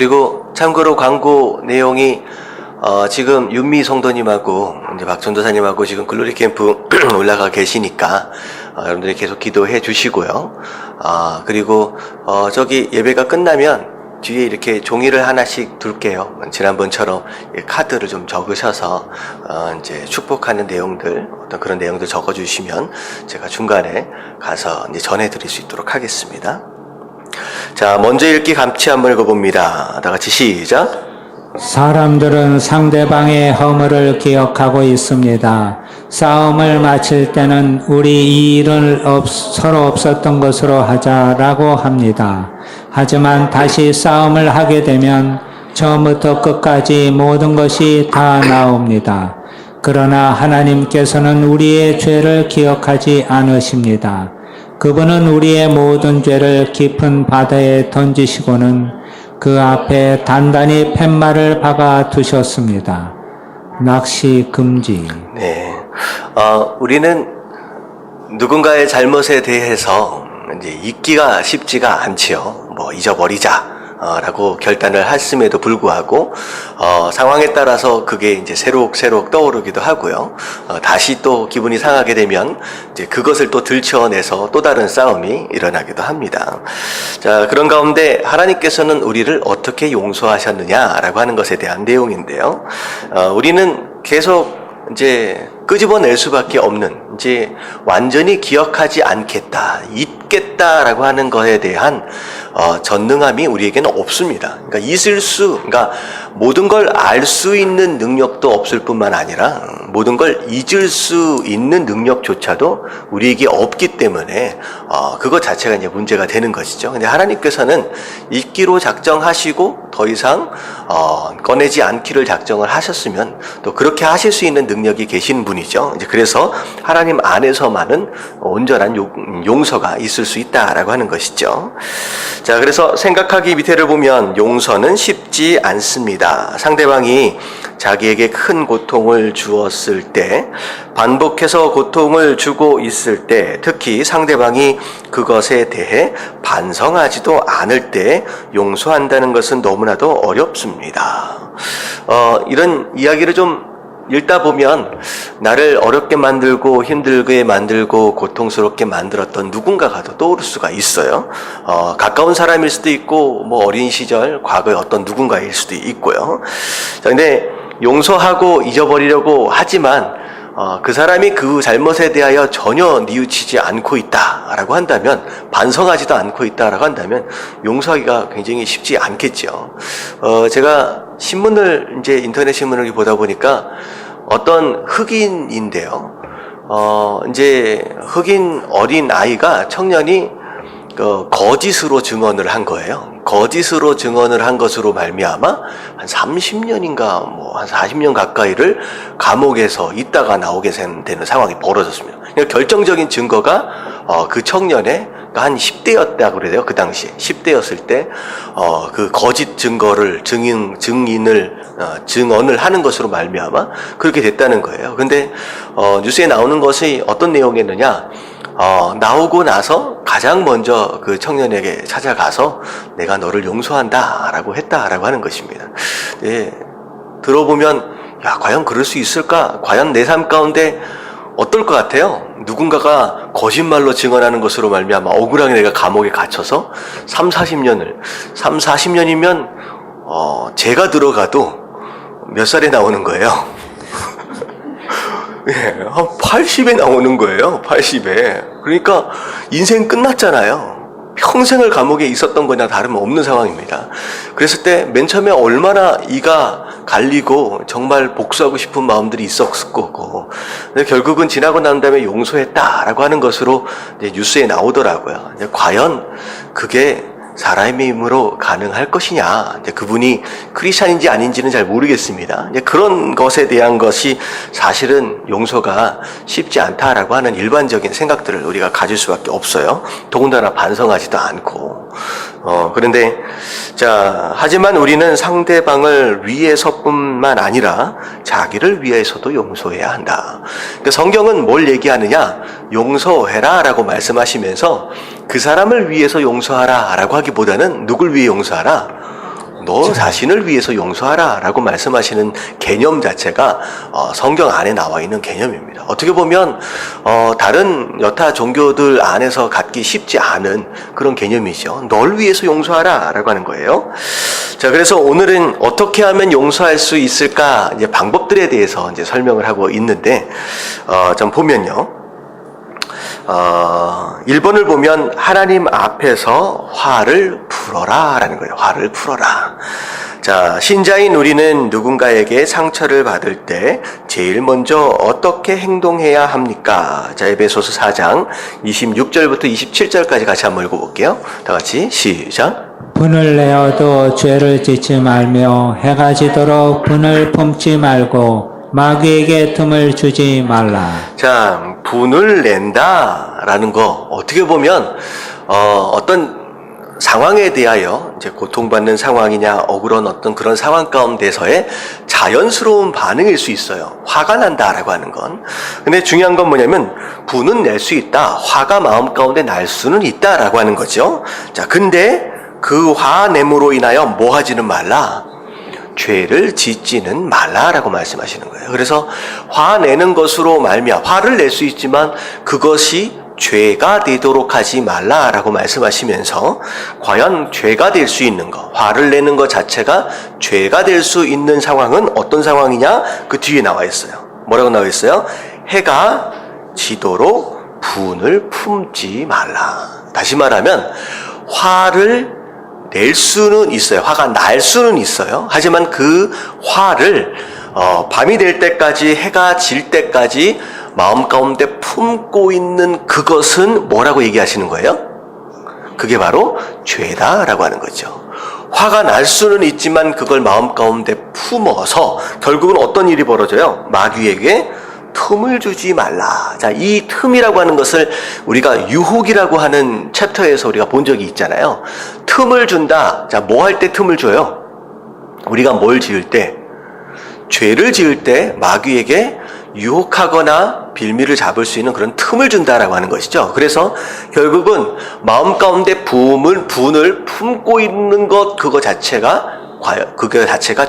그리고 참고로 광고 내용이 지금 윤미 성도님하고 이제 박 전도사님하고 지금 글로리 캠프 올라가 계시니까 여러분들이 계속 기도해 주시고요. 그리고 저기 예배가 끝나면 뒤에 이렇게 종이를 하나씩 둘게요. 지난번처럼 카드를 좀 적으셔서 이제 축복하는 내용들, 어떤 그런 내용들 적어주시면 제가 중간에 가서 이제 전해드릴 수 있도록 하겠습니다. 자, 먼저 읽기 감치 한번 읽어봅니다. 다 같이 시작. 사람들은 상대방의 허물을 기억하고 있습니다. 싸움을 마칠 때는 우리 이 일을 서로 없었던 것으로 하자라고 합니다. 하지만 다시 싸움을 하게 되면 처음부터 끝까지 모든 것이 다 나옵니다. 그러나 하나님께서는 우리의 죄를 기억하지 않으십니다. 그분은 우리의 모든 죄를 깊은 바다에 던지시고는 그 앞에 단단히 팻말을 박아 두셨습니다. 낚시 금지. 네. 우리는 누군가의 잘못에 대해서 이제 잊기가 쉽지가 않지요. 잊어버리자. 라고 결단을 했음에도 불구하고, 상황에 따라서 그게 이제 새록새록 떠오르기도 하고요. 다시 또 기분이 상하게 되면 이제 그것을 또 들춰내서 또 다른 싸움이 일어나기도 합니다. 자, 그런 가운데 하나님께서는 우리를 어떻게 용서하셨느냐라고 하는 것에 대한 내용인데요. 우리는 계속 이제 끄집어낼 수밖에 없는, 이제 완전히 기억하지 않겠다, 잊겠다라고 하는 것에 대한 전능함이 우리에게는 없습니다. 그러니까 모든 걸 알 수 있는 능력도 없을 뿐만 아니라 모든 걸 잊을 수 있는 능력조차도 우리에게 없기 때문에 그것 자체가 이제 문제가 되는 것이죠. 근데 하나님께서는 잊기로 작정하시고 더 이상 꺼내지 않기를 작정을 하셨으면 또 그렇게 하실 수 있는 능력이 계신 분이죠. 이제 그래서 하나님 안에서만은 온전한 용서가 있을 수 있다라고 하는 것이죠. 자, 그래서 생각하기 밑에를 보면 용서는 쉽지 않습니다. 상대방이 자기에게 큰 고통을 주었을 때, 반복해서 고통을 주고 있을 때, 특히 상대방이 그것에 대해 반성하지도 않을 때 용서한다는 것은 너무나도 어렵습니다. 이런 이야기를 좀 읽다 보면 나를 어렵게 만들고 힘들게 만들고 고통스럽게 만들었던 누군가가 더 떠오를 수가 있어요. 가까운 사람일 수도 있고 어린 시절 과거의 어떤 누군가일 수도 있고요. 자, 근데 용서하고 잊어버리려고 하지만 그 사람이 그 잘못에 대하여 전혀 뉘우치지 않고 있다라고 한다면, 반성하지도 않고 있다라고 한다면 용서하기가 굉장히 쉽지 않겠죠. 제가 이제 인터넷 신문을 보다 보니까 어떤 흑인인데요. 이제 흑인 어린 아이가, 청년이 거짓으로 증언을 한 거예요. 거짓으로 증언을 한 것으로 말미암아 한 30년인가 한 40년 가까이를 감옥에서 있다가 나오게 되는 상황이 벌어졌습니다. 그러니까 결정적인 증거가 그 청년의 한 10대였다고 그래요. 그 당시에 10대였을 때 그 거짓 증거를 증언을 하는 것으로 말미암아 그렇게 됐다는 거예요. 근데 뉴스에 나오는 것이 어떤 내용이었느냐? 나오고 나서 가장 먼저 그 청년에게 찾아가서 내가 너를 용서한다라고 했다라고 하는 것입니다. 네, 들어보면 과연 그럴 수 있을까? 과연 내 삶 가운데 어떨 것 같아요? 누군가가 거짓말로 증언하는 것으로 말미암아 억울하게 내가 감옥에 갇혀서 40년이면 제가 들어가도 몇 살에 나오는 거예요? 한 80에 나오는 거예요. 80에. 그러니까 인생 끝났잖아요. 평생을 감옥에 있었던 거나 다름없는 상황입니다. 그랬을 때 맨 처음에 얼마나 이가 갈리고 정말 복수하고 싶은 마음들이 있었을 거고, 근데 결국은 지나고 난 다음에 용서했다라고 하는 것으로 이제 뉴스에 나오더라고요. 이제 과연 그게 사람의 힘으로 가능할 것이냐, 이제 그분이 크리스찬인지 아닌지는 잘 모르겠습니다. 이제 그런 것에 대한 것이 사실은 용서가 쉽지 않다라고 하는 일반적인 생각들을 우리가 가질 수밖에 없어요. 더군다나 반성하지도 않고. 그런데 하지만 우리는 상대방을 위해서뿐만 아니라 자기를 위해서도 용서해야 한다. 그러니까 성경은 뭘 얘기하느냐? 용서해라라고 말씀하시면서 그 사람을 위해서 용서하라라고 하기보다는 누굴 위해 용서하라? 너 자신을 위해서 용서하라 라고 말씀하시는 개념 자체가 성경 안에 나와 있는 개념입니다. 어떻게 보면 다른 여타 종교들 안에서 갖기 쉽지 않은 그런 개념이죠. 널 위해서 용서하라 라고 하는 거예요. 자, 그래서 오늘은 어떻게 하면 용서할 수 있을까 이제 방법들에 대해서 이제 설명을 하고 있는데 좀 보면요. 1번을 보면 하나님 앞에서 화를 풀어라 라는 거예요. 화를 풀어라. 자, 신자인 우리는 누군가에게 상처를 받을 때 제일 먼저 어떻게 행동해야 합니까? 자, 에베소서 4장 26절부터 27절까지 같이 한번 읽어볼게요. 다 같이 시작. 분을 내어도 죄를 짓지 말며 해가 지도록 분을 품지 말고 마귀에게 틈을 주지 말라. 자, 분을 낸다라는 거 어떻게 보면 어떤 상황에 대하여 이제 고통받는 상황이냐 억울한 어떤 그런 상황 가운데서의 자연스러운 반응일 수 있어요. 화가 난다라고 하는 건. 근데 중요한 건 뭐냐면 분은 낼 수 있다. 화가 마음 가운데 날 수는 있다라고 하는 거죠. 자, 근데 그 화냄으로 인하여 뭐 하지는 말라. 죄를 짓지는 말라라고 말씀하시는 거예요. 그래서 화내는 것으로 말미암아 화를 낼 수 있지만 그것이 죄가 되도록 하지 말라라고 말씀하시면서 과연 죄가 될 수 있는 것, 화를 내는 것 자체가 죄가 될 수 있는 상황은 어떤 상황이냐? 그 뒤에 나와 있어요. 뭐라고 나와 있어요? 해가 지도록 분을 품지 말라. 다시 말하면 화를 낼 수는 있어요. 화가 날 수는 있어요. 하지만 그 화를 밤이 될 때까지, 해가 질 때까지 마음 가운데 품고 있는 그것은 뭐라고 얘기하시는 거예요? 그게 바로 죄다라고 하는 거죠. 화가 날 수는 있지만 그걸 마음 가운데 품어서 결국은 어떤 일이 벌어져요? 마귀에게 틈을 주지 말라. 자, 이 틈이라고 하는 것을 우리가 유혹이라고 하는 챕터에서 우리가 본 적이 있잖아요. 틈을 준다. 자, 뭐 할 때 틈을 줘요? 우리가 뭘 지을 때? 죄를 지을 때 마귀에게 유혹하거나 빌미를 잡을 수 있는 그런 틈을 준다라고 하는 것이죠. 그래서 결국은 마음 가운데 분을 품고 있는 것 그거 자체가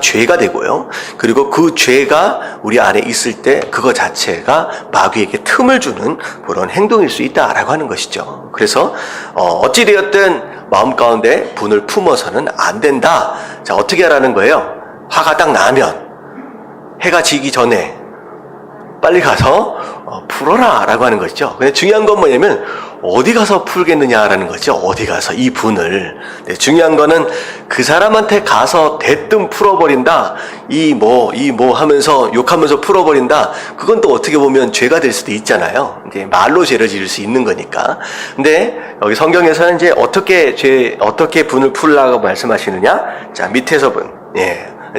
죄가 되고요. 그리고 그 죄가 우리 안에 있을 때 그거 자체가 마귀에게 틈을 주는 그런 행동일 수 있다라고 하는 것이죠. 그래서 어찌되었든 마음 가운데 분을 품어서는 안 된다. 자, 어떻게 하라는 거예요? 화가 딱 나면 해가 지기 전에 빨리 가서 풀어라 라고 하는 것이죠. 근데 중요한 건 뭐냐면 어디 가서 풀겠느냐라는 거죠. 어디 가서 이 분을. 네, 중요한 거는 그 사람한테 가서 대뜸 풀어버린다. 이 뭐 하면서 욕하면서 풀어버린다. 그건 또 어떻게 보면 죄가 될 수도 있잖아요. 이제 말로 죄를 지을 수 있는 거니까. 근데 여기 성경에서는 이제 어떻게 분을 풀라고 말씀하시느냐? 자, 밑에서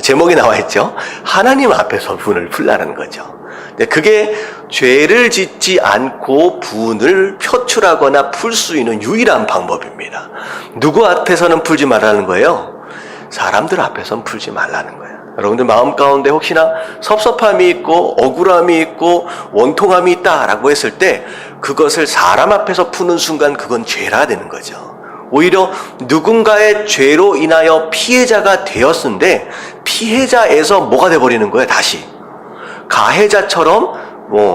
제목이 나와 있죠. 하나님 앞에서 분을 풀라는 거죠. 그게 죄를 짓지 않고 분을 표출하거나 풀 수 있는 유일한 방법입니다. 누구 앞에서는 풀지 말라는 거예요? 사람들 앞에서는 풀지 말라는 거예요. 여러분들 마음 가운데 혹시나 섭섭함이 있고 억울함이 있고 원통함이 있다라고 했을 때 그것을 사람 앞에서 푸는 순간 그건 죄라 되는 거죠. 오히려 누군가의 죄로 인하여 피해자가 되었는데 피해자에서 뭐가 돼버리는 거예요? 다시 가해자처럼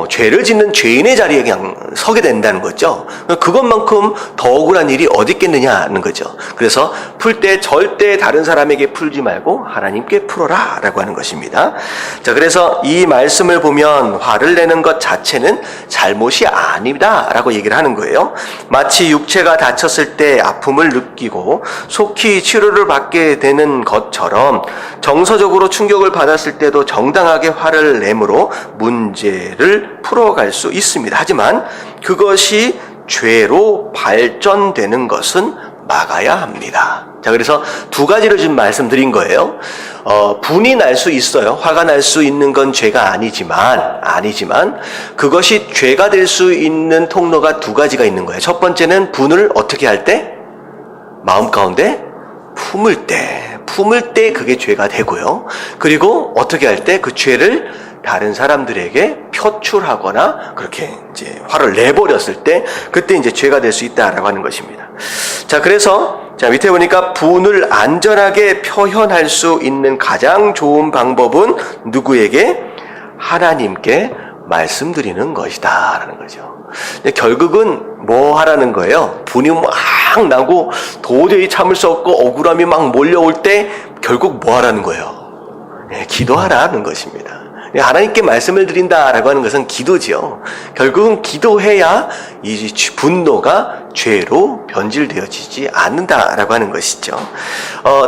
죄를 짓는 죄인의 자리에 그냥 서게 된다는 거죠. 그것만큼 더 억울한 일이 어디 있겠느냐는 거죠. 그래서 풀 때 절대 다른 사람에게 풀지 말고 하나님께 풀어라 라고 하는 것입니다. 자, 그래서 이 말씀을 보면 화를 내는 것 자체는 잘못이 아니다 라고 얘기를 하는 거예요. 마치 육체가 다쳤을 때 아픔을 느끼고 속히 치료를 받게 되는 것처럼 정서적으로 충격을 받았을 때도 정당하게 화를 내므로 문제를 풀어갈 수 있습니다. 하지만 그것이 죄로 발전되는 것은 막아야 합니다. 자, 그래서 두 가지를 지금 말씀드린 거예요. 분이 날 수 있어요. 화가 날 수 있는 건 죄가 아니지만 그것이 죄가 될 수 있는 통로가 두 가지가 있는 거예요. 첫 번째는 분을 어떻게 할 때? 마음 가운데 품을 때 그게 죄가 되고요. 그리고 어떻게 할 때 그 죄를 다른 사람들에게 표출하거나 그렇게 이제 화를 내버렸을 때 그때 이제 죄가 될 수 있다라고 하는 것입니다. 자, 그래서 자, 밑에 보니까 분을 안전하게 표현할 수 있는 가장 좋은 방법은 누구에게? 하나님께 말씀드리는 것이다 라는 거죠. 결국은 뭐 하라는 거예요? 분이 막 나고 도저히 참을 수 없고 억울함이 막 몰려올 때 결국 뭐 하라는 거예요? 기도하라는 것입니다. 하나님께 말씀을 드린다라고 하는 것은 기도지요. 결국은 기도해야 이 분노가 죄로 변질되어지지 않는다라고 하는 것이죠.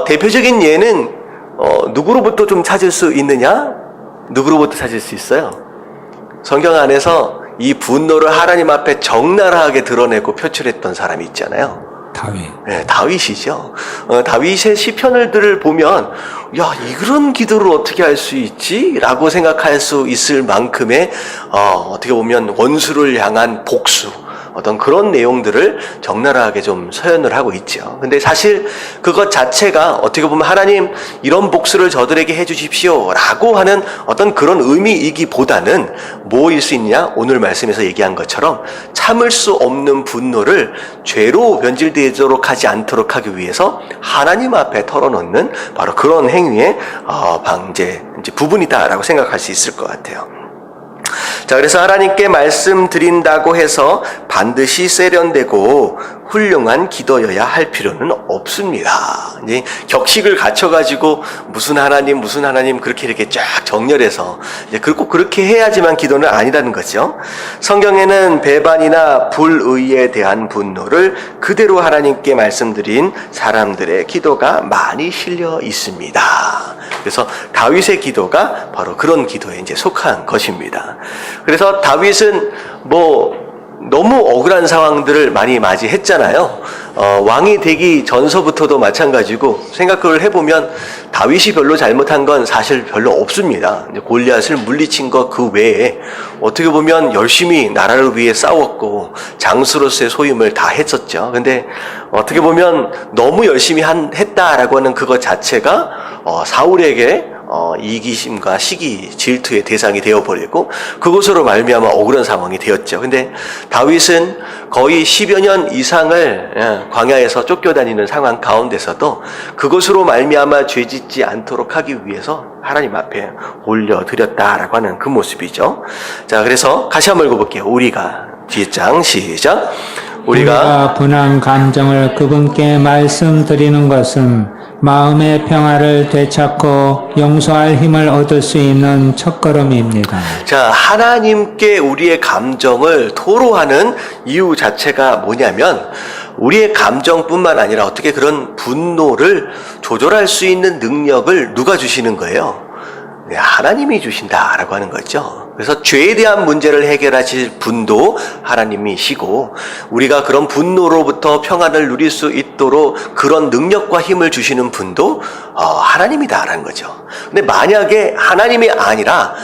대표적인 예는 누구로부터 좀 찾을 수 있느냐? 누구로부터 찾을 수 있어요? 성경 안에서 이 분노를 하나님 앞에 적나라하게 드러내고 표출했던 사람이 있잖아요. 다윗. 네, 다윗이죠. 다윗의 시편을 보면 야, 이런 기도를 어떻게 할 수 있지? 라고 생각할 수 있을 만큼의 어떻게 보면 원수를 향한 복수, 어떤 그런 내용들을 적나라하게 좀 서연을 하고 있죠. 근데 사실 그것 자체가 어떻게 보면 하나님 이런 복수를 저들에게 해주십시오 라고 하는 어떤 그런 의미이기보다는 뭐일 수 있냐? 오늘 말씀에서 얘기한 것처럼 참을 수 없는 분노를 죄로 변질되도록 하지 않도록 하기 위해서 하나님 앞에 털어놓는 바로 그런 행위의 방제 부분이다라고 생각할 수 있을 것 같아요. 자, 그래서 하나님께 말씀드린다고 해서 반드시 세련되고 훌륭한 기도여야 할 필요는 없습니다. 이제 격식을 갖춰가지고 무슨 하나님 그렇게 이렇게 쫙 정렬해서 이제 꼭 그렇게 해야지만 기도는 아니라는 거죠. 성경에는 배반이나 불의에 대한 분노를 그대로 하나님께 말씀드린 사람들의 기도가 많이 실려 있습니다. 그래서 다윗의 기도가 바로 그런 기도에 이제 속한 것입니다. 그래서 다윗은 너무 억울한 상황들을 많이 맞이했잖아요. 왕이 되기 전서부터도 마찬가지고 생각을 해보면 다윗이 별로 잘못한 건 사실 별로 없습니다. 이제 골리앗을 물리친 것 그 외에 어떻게 보면 열심히 나라를 위해 싸웠고 장수로서의 소임을 다 했었죠. 근데 어떻게 보면 너무 열심히 했다라고 하는 그것 자체가 사울에게 이기심과 시기, 질투의 대상이 되어버리고 그것으로 말미암아 억울한 상황이 되었죠. 근데 다윗은 거의 10여 년 이상을 광야에서 쫓겨다니는 상황 가운데서도 그것으로 말미암아 죄짓지 않도록 하기 위해서 하나님 앞에 올려드렸다라고 하는 그 모습이죠. 자, 그래서 다시 한번 읽어볼게요. 우리가 뒷장 시작. 우리가 분한 감정을 그분께 말씀드리는 것은 마음의 평화를 되찾고 용서할 힘을 얻을 수 있는 첫걸음입니다. 자, 하나님께 우리의 감정을 토로하는 이유 자체가 뭐냐면 우리의 감정뿐만 아니라 어떻게 그런 분노를 조절할 수 있는 능력을 누가 주시는 거예요? 네, 하나님이 주신다라고 하는 거죠. 그래서 죄에 대한 문제를 해결하실 분도 하나님이시고 우리가 그런 분노로부터 평안을 누릴 수 있도록 그런 능력과 힘을 주시는 분도 하나님이다라는 거죠. 근데 만약에 하나님이 아니라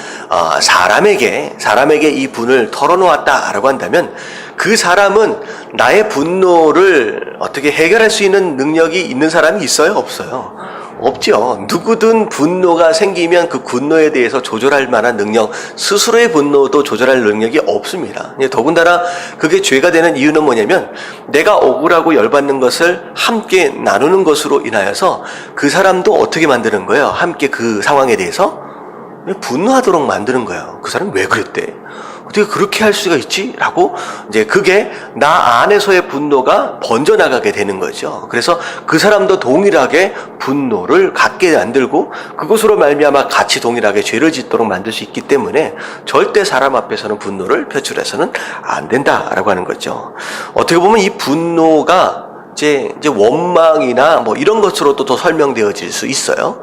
사람에게 이 분을 털어놓았다라고 한다면 그 사람은 나의 분노를 어떻게 해결할 수 있는 능력이 있는 사람이 있어요? 없어요? 없죠. 누구든 분노가 생기면 그 분노에 대해서 조절할 만한 능력, 스스로의 분노도 조절할 능력이 없습니다. 더군다나 그게 죄가 되는 이유는 뭐냐면 내가 억울하고 열받는 것을 함께 나누는 것으로 인하여서 그 사람도 어떻게 만드는 거예요? 함께 그 상황에 대해서 분노하도록 만드는 거예요. 그 사람이 왜 그랬대? 어떻게 그렇게 할 수가 있지? 라고 이제 그게 나 안에서의 분노가 번져나가게 되는 거죠. 그래서 그 사람도 동일하게 분노를 갖게 만들고 그것으로 말미암아 같이 동일하게 죄를 짓도록 만들 수 있기 때문에 절대 사람 앞에서는 분노를 표출해서는 안 된다라고 하는 거죠. 어떻게 보면 이 분노가 이제 원망이나 이런 것으로도 더 설명되어질 수 있어요.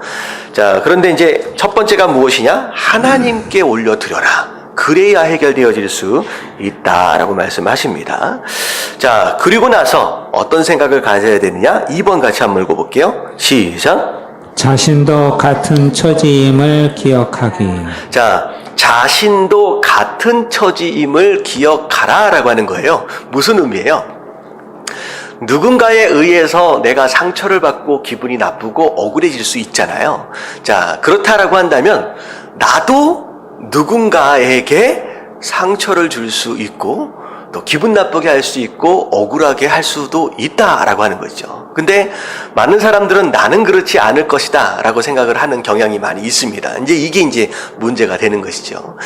자, 그런데 이제 첫 번째가 무엇이냐? 하나님께 올려드려라. 그래야 해결되어질 수 있다라고 말씀하십니다. 자, 그리고 나서 어떤 생각을 가져야 되느냐? 2번 같이 한번 읽어볼게요. 시작. 자신도 같은 처지임을 기억하기. 자, 자신도 같은 처지임을 기억하라라고 하는 거예요. 무슨 의미예요? 누군가에 의해서 내가 상처를 받고 기분이 나쁘고 억울해질 수 있잖아요. 자, 그렇다라고 한다면 나도 누군가에게 상처를 줄 수 있고 또 기분 나쁘게 할 수 있고 억울하게 할 수도 있다라고 하는 거죠. 근데 많은 사람들은 나는 그렇지 않을 것이다 라고 생각을 하는 경향이 많이 있습니다. 이게 이제 문제가 되는 것이죠.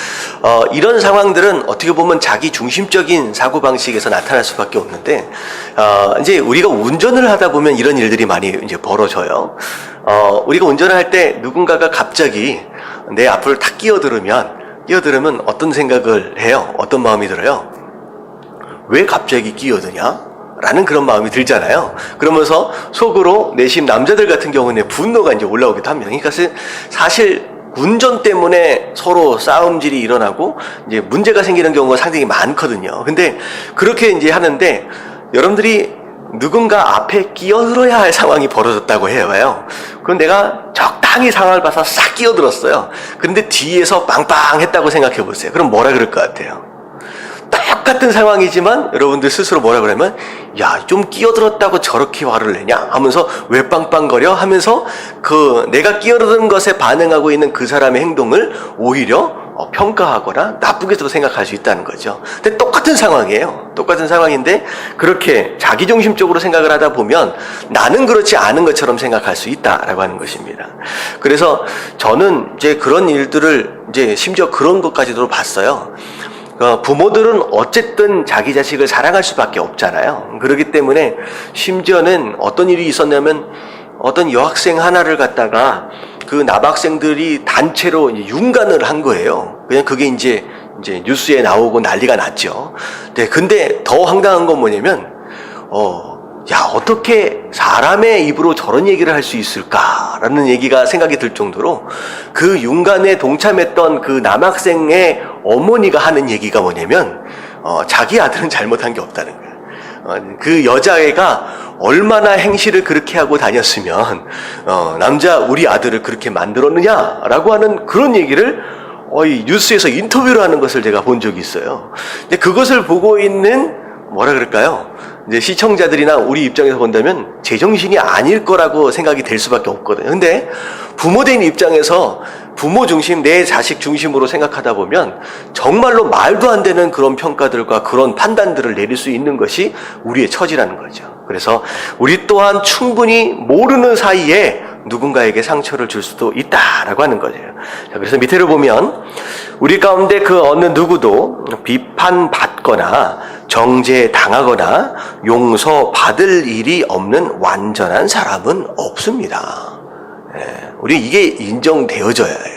이런 상황들은 어떻게 보면 자기 중심적인 사고방식에서 나타날 수밖에 없는데, 이제 우리가 운전을 하다 보면 이런 일들이 많이 이제 벌어져요. 우리가 운전을 할 때 누군가가 갑자기 내 앞을 탁 끼어들으면 어떤 생각을 해요? 어떤 마음이 들어요? 왜 갑자기 끼어드냐? 라는 그런 마음이 들잖아요. 그러면서 속으로 내심 남자들 같은 경우는 분노가 이제 올라오기도 합니다. 그러니까 사실 운전 때문에 서로 싸움질이 일어나고 이제 문제가 생기는 경우가 상당히 많거든요. 근데 그렇게 이제 하는데 여러분들이 누군가 앞에 끼어들어야 할 상황이 벌어졌다고 해요. 그럼 내가 적당히 상황을 봐서 싹 끼어들었어요. 그런데 뒤에서 빵빵 했다고 생각해 보세요. 그럼 뭐라 그럴 것 같아요? 똑같은 상황이지만 여러분들 스스로 뭐라 그러면, 야, 좀 끼어들었다고 저렇게 화를 내냐 하면서 왜 빵빵거려 하면서 그 내가 끼어드는 것에 반응하고 있는 그 사람의 행동을 오히려 평가하거나 나쁘게도 생각할 수 있다는 거죠. 근데 똑같은 상황이에요. 똑같은 상황인데 그렇게 자기중심적으로 생각을 하다 보면 나는 그렇지 않은 것처럼 생각할 수 있다라고 하는 것입니다. 그래서 저는 이제 그런 일들을 이제 심지어 그런 것까지도 봤어요. 부모들은 어쨌든 자기 자식을 사랑할 수밖에 없잖아요. 그렇기 때문에 심지어는 어떤 일이 있었냐면 어떤 여학생 하나를 갖다가 그 남학생들이 단체로 이제 윤관을 한 거예요. 그냥 그게 이제 뉴스에 나오고 난리가 났죠. 네, 근데 더 황당한 건 뭐냐면, 야, 어떻게 사람의 입으로 저런 얘기를 할 수 있을까라는 얘기가 생각이 들 정도로 그 윤관에 동참했던 그 남학생의 어머니가 하는 얘기가 뭐냐면, 자기 아들은 잘못한 게 없다는 거예요. 그 여자애가 얼마나 행실을 그렇게 하고 다녔으면 남자 우리 아들을 그렇게 만들었느냐라고 하는 그런 얘기를 뉴스에서 인터뷰를 하는 것을 제가 본 적이 있어요. 근데 그것을 보고 있는 뭐라 그럴까요? 이제 시청자들이나 우리 입장에서 본다면 제정신이 아닐 거라고 생각이 될 수밖에 없거든요. 근데 부모된 입장에서 부모 중심, 내 자식 중심으로 생각하다 보면 정말로 말도 안 되는 그런 평가들과 그런 판단들을 내릴 수 있는 것이 우리의 처지라는 거죠. 그래서 우리 또한 충분히 모르는 사이에 누군가에게 상처를 줄 수도 있다라고 하는 거죠. 자, 그래서 밑에를 보면 우리 가운데 그 어느 누구도 비판받거나 정죄당하거나 용서받을 일이 없는 완전한 사람은 없습니다. 우리 이게 인정되어져야 해요.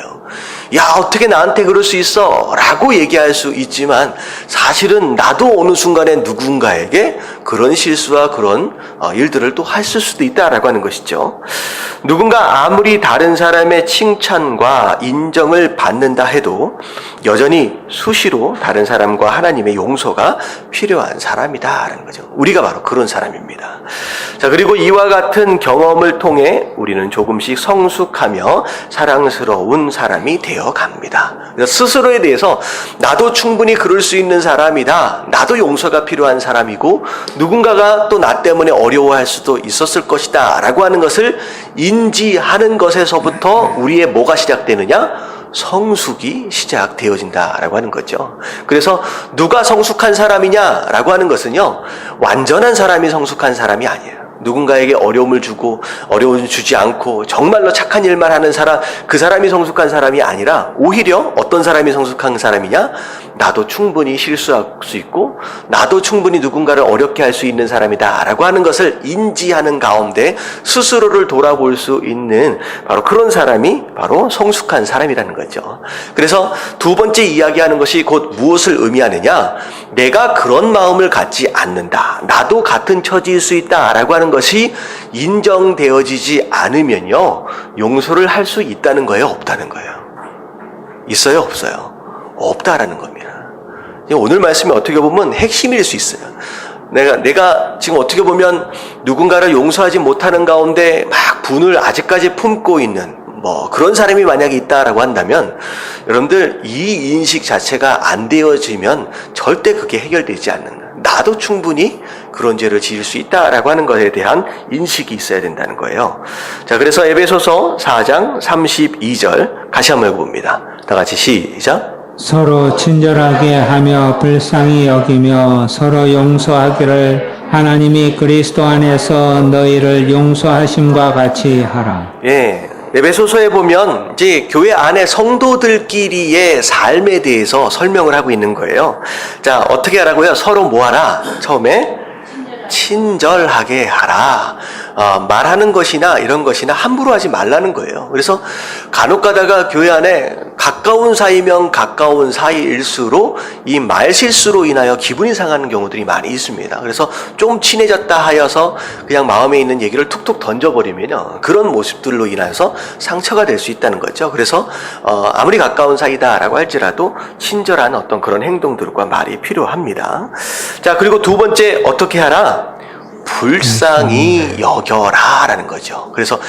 야, 어떻게 나한테 그럴 수 있어? 라고 얘기할 수 있지만 사실은 나도 어느 순간에 누군가에게 그런 실수와 그런 일들을 또 했을 수도 있다라고 하는 것이죠. 누군가 아무리 다른 사람의 칭찬과 인정을 받는다 해도 여전히 수시로 다른 사람과 하나님의 용서가 필요한 사람이다라는 거죠. 우리가 바로 그런 사람입니다. 자, 그리고 이와 같은 경험을 통해 우리는 조금씩 성숙하며 사랑스러운 사람이 되어 갑니다. 스스로에 대해서 나도 충분히 그럴 수 있는 사람이다. 나도 용서가 필요한 사람이고 누군가가 또 나 때문에 어려워할 수도 있었을 것이다 라고 하는 것을 인지하는 것에서부터 우리의 뭐가 시작되느냐? 성숙이 시작되어진다라고 하는 거죠. 그래서 누가 성숙한 사람이냐라고 하는 것은요, 완전한 사람이 성숙한 사람이 아니에요. 누군가에게 어려움을 주지 않고 정말로 착한 일만 하는 사람, 그 사람이 성숙한 사람이 아니라 오히려 어떤 사람이 성숙한 사람이냐? 나도 충분히 실수할 수 있고 나도 충분히 누군가를 어렵게 할 수 있는 사람이다 라고 하는 것을 인지하는 가운데 스스로를 돌아볼 수 있는 바로 그런 사람이 바로 성숙한 사람이라는 거죠. 그래서 두 번째 이야기하는 것이 곧 무엇을 의미하느냐? 내가 그런 마음을 갖지 않는다. 나도 같은 처지일 수 있다 라고 하는 것이 인정되어지지 않으면요, 용서를 할 수 있다는 거예요, 없다는 거예요? 있어요, 없어요? 없다라는 겁니다. 오늘 말씀이 어떻게 보면 핵심일 수 있어요. 내가 지금 어떻게 보면 누군가를 용서하지 못하는 가운데 막 분을 아직까지 품고 있는 그런 사람이 만약에 있다라고 한다면 여러분들 이 인식 자체가 안 되어지면 절대 그게 해결되지 않는다. 나도 충분히 그런 죄를 지을 수 있다라고 하는 것에 대한 인식이 있어야 된다는 거예요. 자, 그래서 에베소서 4장 32절 같이 한번 해봅니다. 다 같이 시작. 서로 친절하게 하며 불쌍히 여기며 서로 용서하기를 하나님이 그리스도 안에서 너희를 용서하심과 같이 하라. 예. 에베소서에 보면 이제 교회 안에 성도들끼리의 삶에 대해서 설명을 하고 있는 거예요. 자, 어떻게 하라고요? 서로 뭐 하라? 처음에 친절하게 하라. 말하는 것이나 이런 것이나 함부로 하지 말라는 거예요. 그래서 간혹 가다가 교회 안에 가까운 사이면 가까운 사이일수록 이 말 실수로 인하여 기분이 상하는 경우들이 많이 있습니다. 그래서 좀 친해졌다 하여서 그냥 마음에 있는 얘기를 툭툭 던져버리면 그런 모습들로 인해서 상처가 될 수 있다는 거죠. 그래서 아무리 가까운 사이다라고 할지라도 친절한 어떤 그런 행동들과 말이 필요합니다. 자, 그리고 두 번째 어떻게 하라? 불쌍히 여겨라 라는 거죠. 그래서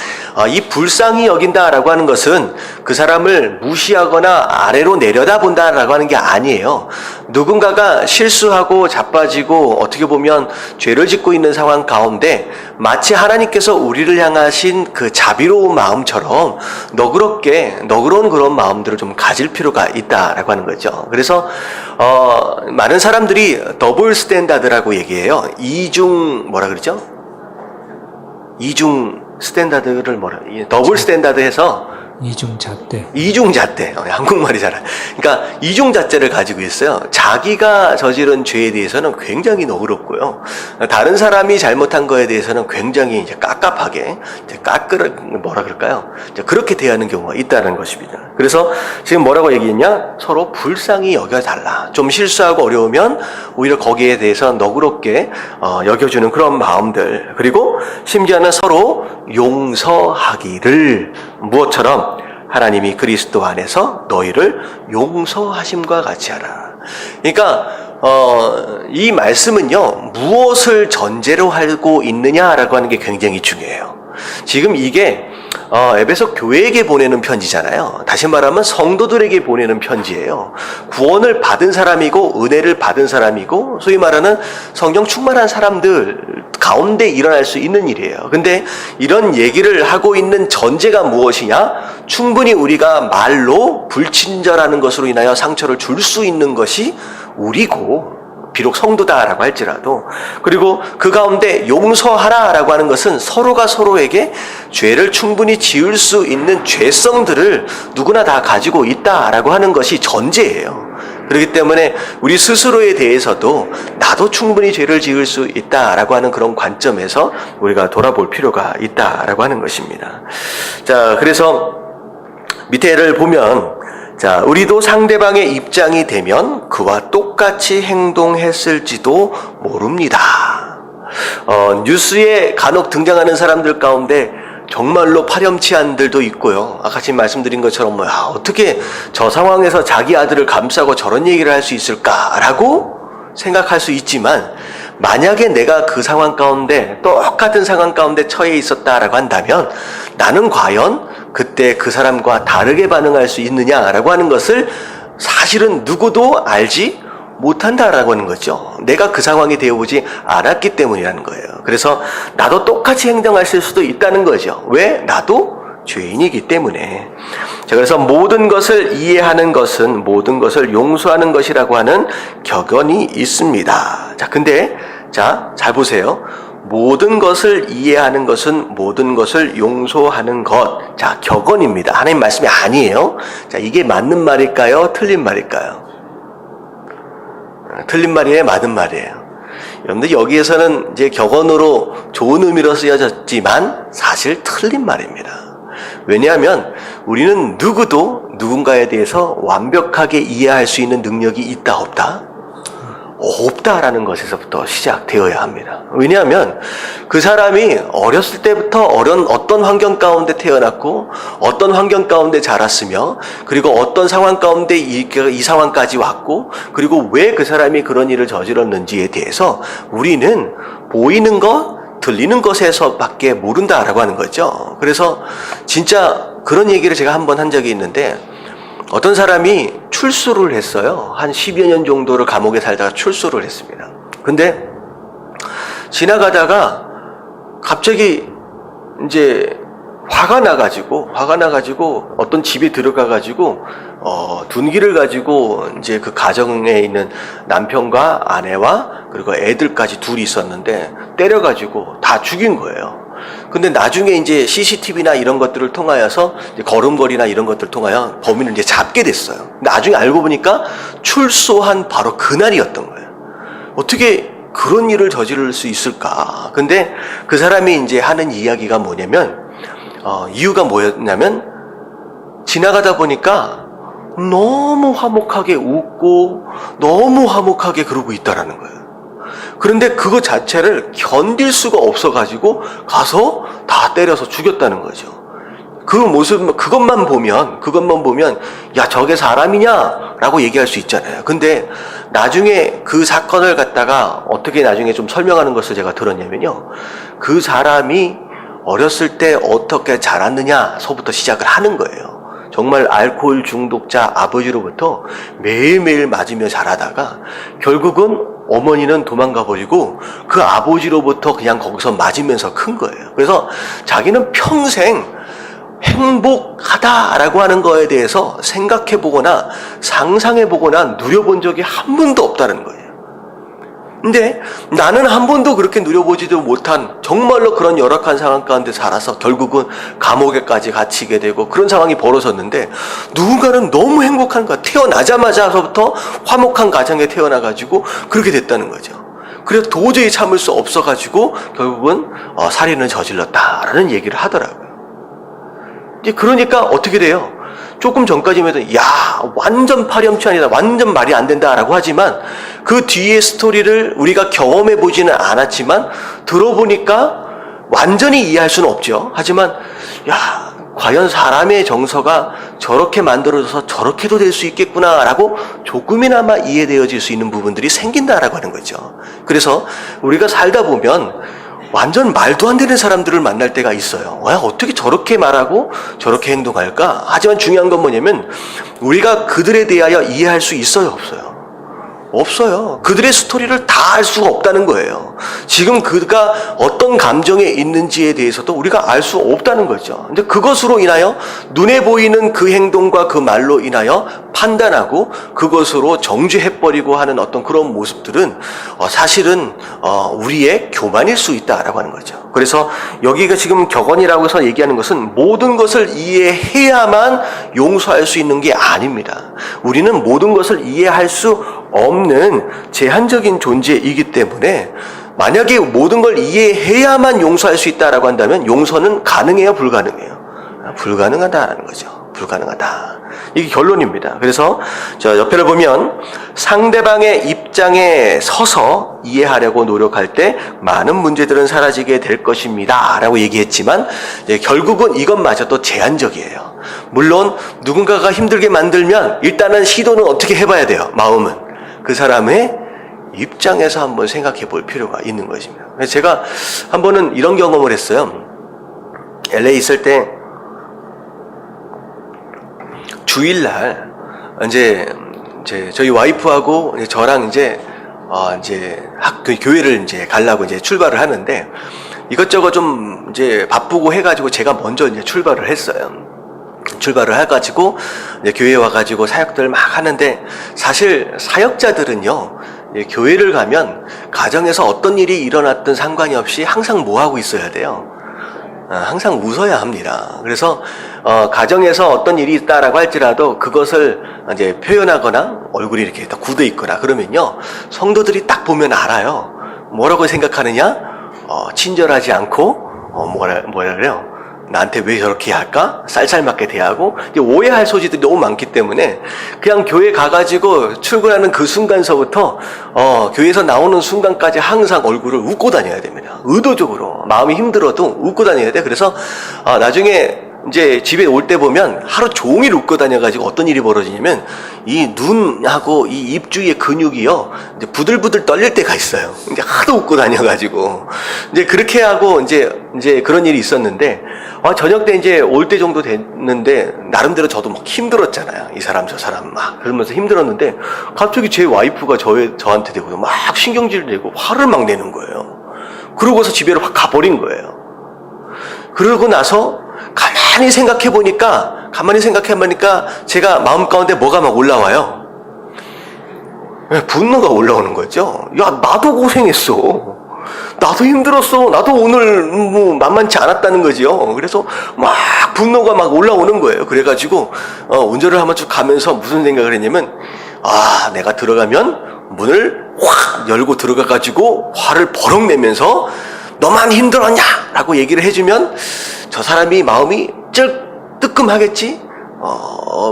이 불쌍히 여긴다라고 하는 것은 그 사람을 무시하거나 아래로 내려다본다라고 하는 게 아니에요. 누군가가 실수하고 자빠지고 어떻게 보면 죄를 짓고 있는 상황 가운데 마치 하나님께서 우리를 향하신 그 자비로운 마음처럼 너그러운 그런 마음들을 좀 가질 필요가 있다라고 하는 거죠. 그래서 많은 사람들이 더블 스탠다드라고 얘기해요. 뭐라 그러죠? 이중 스탠다드를 더블 스탠다드 해서 이중잣대. 한국말이 잘. 그러니까 이중잣대를 가지고 있어요. 자기가 저지른 죄에 대해서는 굉장히 너그럽고요. 다른 사람이 잘못한 거에 대해서는 굉장히 이제 깝깝하게, 뭐라 그럴까요? 그렇게 대하는 경우가 있다는 것입니다. 그래서 지금 뭐라고 얘기했냐? 서로 불쌍히 여겨달라. 좀 실수하고 어려우면 오히려 거기에 대해서 너그럽게 여겨주는 그런 마음들. 그리고 심지어는 서로 용서하기를 무엇처럼 하나님이 그리스도 안에서 너희를 용서하심과 같이 하라. 그러니까 이 말씀은요, 무엇을 전제로 하고 있느냐라고 하는 게 굉장히 중요해요. 지금 이게 에베소 교회에게 보내는 편지잖아요. 다시 말하면 성도들에게 보내는 편지예요. 구원을 받은 사람이고 은혜를 받은 사람이고 소위 말하는 성령 충만한 사람들 가운데 일어날 수 있는 일이에요. 근데 이런 얘기를 하고 있는 전제가 무엇이냐? 충분히 우리가 말로 불친절하는 것으로 인하여 상처를 줄 수 있는 것이 우리고 비록 성도다라고 할지라도, 그리고 그 가운데 용서하라라고 하는 것은 서로가 서로에게 죄를 충분히 지을 수 있는 죄성들을 누구나 다 가지고 있다라고 하는 것이 전제예요. 그렇기 때문에 우리 스스로에 대해서도 나도 충분히 죄를 지을 수 있다라고 하는 그런 관점에서 우리가 돌아볼 필요가 있다라고 하는 것입니다. 자, 그래서 밑에를 보면, 자, 우리도 상대방의 입장이 되면 그와 똑같이 행동했을지도 모릅니다. 뉴스에 간혹 등장하는 사람들 가운데 정말로 파렴치한들도 있고요. 아까 지금 말씀드린 것처럼 어떻게 저 상황에서 자기 아들을 감싸고 저런 얘기를 할 수 있을까라고 생각할 수 있지만, 만약에 내가 그 상황 가운데 똑같은 상황 가운데 처해 있었다라고 한다면 나는 과연 그때 그 사람과 다르게 반응할 수 있느냐라고 하는 것을 사실은 누구도 알지 못한다라고 하는 거죠. 내가 그 상황이 되어보지 않았기 때문이라는 거예요. 그래서 나도 똑같이 행동하실 수도 있다는 거죠. 왜? 나도 죄인이기 때문에. 자, 그래서 모든 것을 이해하는 것은 모든 것을 용서하는 것이라고 하는 격언이 있습니다. 자, 근데 잘 보세요. 모든 것을 이해하는 것은 모든 것을 용서하는 것. 자, 격언입니다. 하나님 말씀이 아니에요. 자, 이게 맞는 말일까요? 틀린 말일까요? 틀린 말이에요? 맞는 말이에요? 여러분들, 여기에서는 이제 격언으로 좋은 의미로 쓰여졌지만 사실 틀린 말입니다. 왜냐하면 우리는 누구도 누군가에 대해서 완벽하게 이해할 수 있는 능력이 있다 없다? 없다라는 것에서부터 시작되어야 합니다. 왜냐하면 그 사람이 어렸을 때부터 어떤 환경 가운데 태어났고 어떤 환경 가운데 자랐으며, 그리고 어떤 상황 가운데 이 상황까지 왔고, 그리고 왜 그 사람이 그런 일을 저질렀는지에 대해서 우리는 보이는 것, 들리는 것에서밖에 모른다라고 하는 거죠. 그래서 진짜 그런 얘기를 제가 한번 한 적이 있는데, 어떤 사람이 출소를 했어요. 한 10여 년 정도를 감옥에 살다가 출소를 했습니다. 근데 지나가다가 갑자기 이제 화가 나가지고 어떤 집에 들어가가지고 둔기를 가지고 이제 그 가정에 있는 남편과 아내와 그리고 애들까지 둘이 있었는데 때려가지고 다 죽인 거예요. 근데 나중에 이제 CCTV나 이런 것들을 통하여서 이제 걸음걸이나 이런 것들을 통하여 범인을 이제 잡게 됐어요. 나중에 알고 보니까 출소한 바로 그날이었던 거예요. 어떻게 그런 일을 저지를 수 있을까? 근데 그 사람이 이제 하는 이야기가 뭐냐면, 이유가 뭐였냐면, 지나가다 보니까 너무 화목하게 웃고, 너무 화목하게 그러고 있다라는 거예요. 그런데 그거 자체를 견딜 수가 없어가지고 가서 다 때려서 죽였다는 거죠. 그 모습, 그것만 보면, 야, 저게 사람이냐? 라고 얘기할 수 있잖아요. 근데 나중에 그 사건을 갖다가 어떻게 나중에 좀 설명하는 것을 제가 들었냐면요. 그 사람이 어렸을 때 어떻게 자랐느냐서부터 시작을 하는 거예요. 정말 알코올 중독자 아버지로부터 매일매일 맞으며 자라다가 결국은 어머니는 도망가 버리고 그 아버지로부터 그냥 거기서 맞으면서 큰 거예요. 그래서 자기는 평생 행복하다라고 하는 거에 대해서 생각해보거나 상상해보거나 누려본 적이 한 번도 없다는 거예요. 근데 나는 한 번도 그렇게 누려보지도 못한 정말로 그런 열악한 상황 가운데 살아서 결국은 감옥에까지 갇히게 되고 그런 상황이 벌어졌는데 누군가는 너무 행복한 거야. 태어나자마자서부터 화목한 가정에 태어나가지고 그렇게 됐다는 거죠. 그래서 도저히 참을 수 없어가지고 결국은 살인을 저질렀다라는 얘기를 하더라고요. 이제 그러니까 어떻게 돼요? 조금 전까지만 해도 야 완전 파렴치한이다, 완전 말이 안 된다라고 하지만 그 뒤의 스토리를 우리가 경험해 보지는 않았지만 들어보니까 완전히 이해할 수는 없죠. 하지만 야 과연 사람의 정서가 저렇게 만들어져서 저렇게도 될 수 있겠구나라고 조금이나마 이해되어질 수 있는 부분들이 생긴다라고 하는 거죠. 그래서 우리가 살다 보면 완전 말도 안 되는 사람들을 만날 때가 있어요. 어떻게 저렇게 말하고 저렇게 행동할까? 하지만 중요한 건 뭐냐면 우리가 그들에 대하여 이해할 수 있어요, 없어요? 없어요. 그들의 스토리를 다 알 수가 없다는 거예요. 지금 그가 어떤 감정에 있는지에 대해서도 우리가 알 수 없다는 거죠. 근데 그것으로 인하여 눈에 보이는 그 행동과 그 말로 인하여 판단하고 그것으로 정죄해버리고 하는 어떤 그런 모습들은 사실은 우리의 교만일 수 있다라고 하는 거죠. 그래서 여기가 지금 격언이라고 해서 얘기하는 것은 모든 것을 이해해야만 용서할 수 있는 게 아닙니다. 우리는 모든 것을 이해할 수 없는 제한적인 존재이기 때문에 만약에 모든 걸 이해해야만 용서할 수 있다라고 한다면 용서는 가능해요, 불가능해요? 불가능하다라는 거죠. 불가능하다. 이게 결론입니다. 그래서 저 옆에를 보면 상대방의 입장에 서서 이해하려고 노력할 때 많은 문제들은 사라지게 될 것입니다 라고 얘기했지만 결국은 이것마저도 제한적이에요. 물론 누군가가 힘들게 만들면 일단은 시도는 어떻게 해봐야 돼요. 마음은 그 사람의 입장에서 한번 생각해 볼 필요가 있는 것입니다. 제가 한 번은 이런 경험을 했어요. LA 있을 때 주일날 이제 저희 와이프하고 저랑 이제 교회를 이제 가려고 이제 출발을 하는데 이것저것 좀 이제 바쁘고 해가지고 제가 먼저 이제 출발을 했어요. 출발을 해가지고 이제 교회에 와가지고 사역들 막 하는데 사실 사역자들은요 교회를 가면 가정에서 어떤 일이 일어났든 상관이 없이 항상 뭐 하고 있어야 돼요? 항상 웃어야 합니다. 그래서 가정에서 어떤 일이 있다라고 할지라도 그것을 이제 표현하거나 얼굴이 이렇게 딱 굳어 있거나 그러면요 성도들이 딱 보면 알아요. 뭐라고 생각하느냐? 친절하지 않고 뭐라 그래요? 나한테 왜 저렇게 할까? 쌀쌀맞게 대하고 이제 오해할 소지들이 너무 많기 때문에 그냥 교회 가가지고 출근하는 그 순간서부터 교회에서 나오는 순간까지 항상 얼굴을 웃고 다녀야 됩니다. 의도적으로 마음이 힘들어도 웃고 다녀야 돼. 그래서 나중에 이제 집에 올 때 보면 하루 종일 웃고 다녀가지고 어떤 일이 벌어지냐면 이 눈하고 이 입 주위의 근육이요 이제 부들부들 떨릴 때가 있어요. 이제 하도 웃고 다녀가지고 이제 그렇게 하고 이제 그런 일이 있었는데 저녁 때 이제 올 때 정도 됐는데 나름대로 저도 막 힘들었잖아요. 이 사람 저 사람 막 그러면서 힘들었는데 갑자기 제 와이프가 저한테 대고 막 신경질 내고 화를 막 내는 거예요. 그러고서 집에로 확 가버린 거예요. 그러고 나서 가만히 생각해 보니까 제가 마음 가운데 뭐가 막 올라와요. 분노가 올라오는 거죠. 야, 나도 고생했어. 나도 힘들었어. 나도 오늘 뭐 만만치 않았다는 거지요. 그래서 막 분노가 막 올라오는 거예요. 그래가지고 운전을 한번 쭉 가면서 무슨 생각을 했냐면, 아, 내가 들어가면 문을 확 열고 들어가가지고 화를 버럭 내면서 너만 힘들었냐? 라고 얘기를 해주면 저 사람이 마음이 뜨끔하겠지?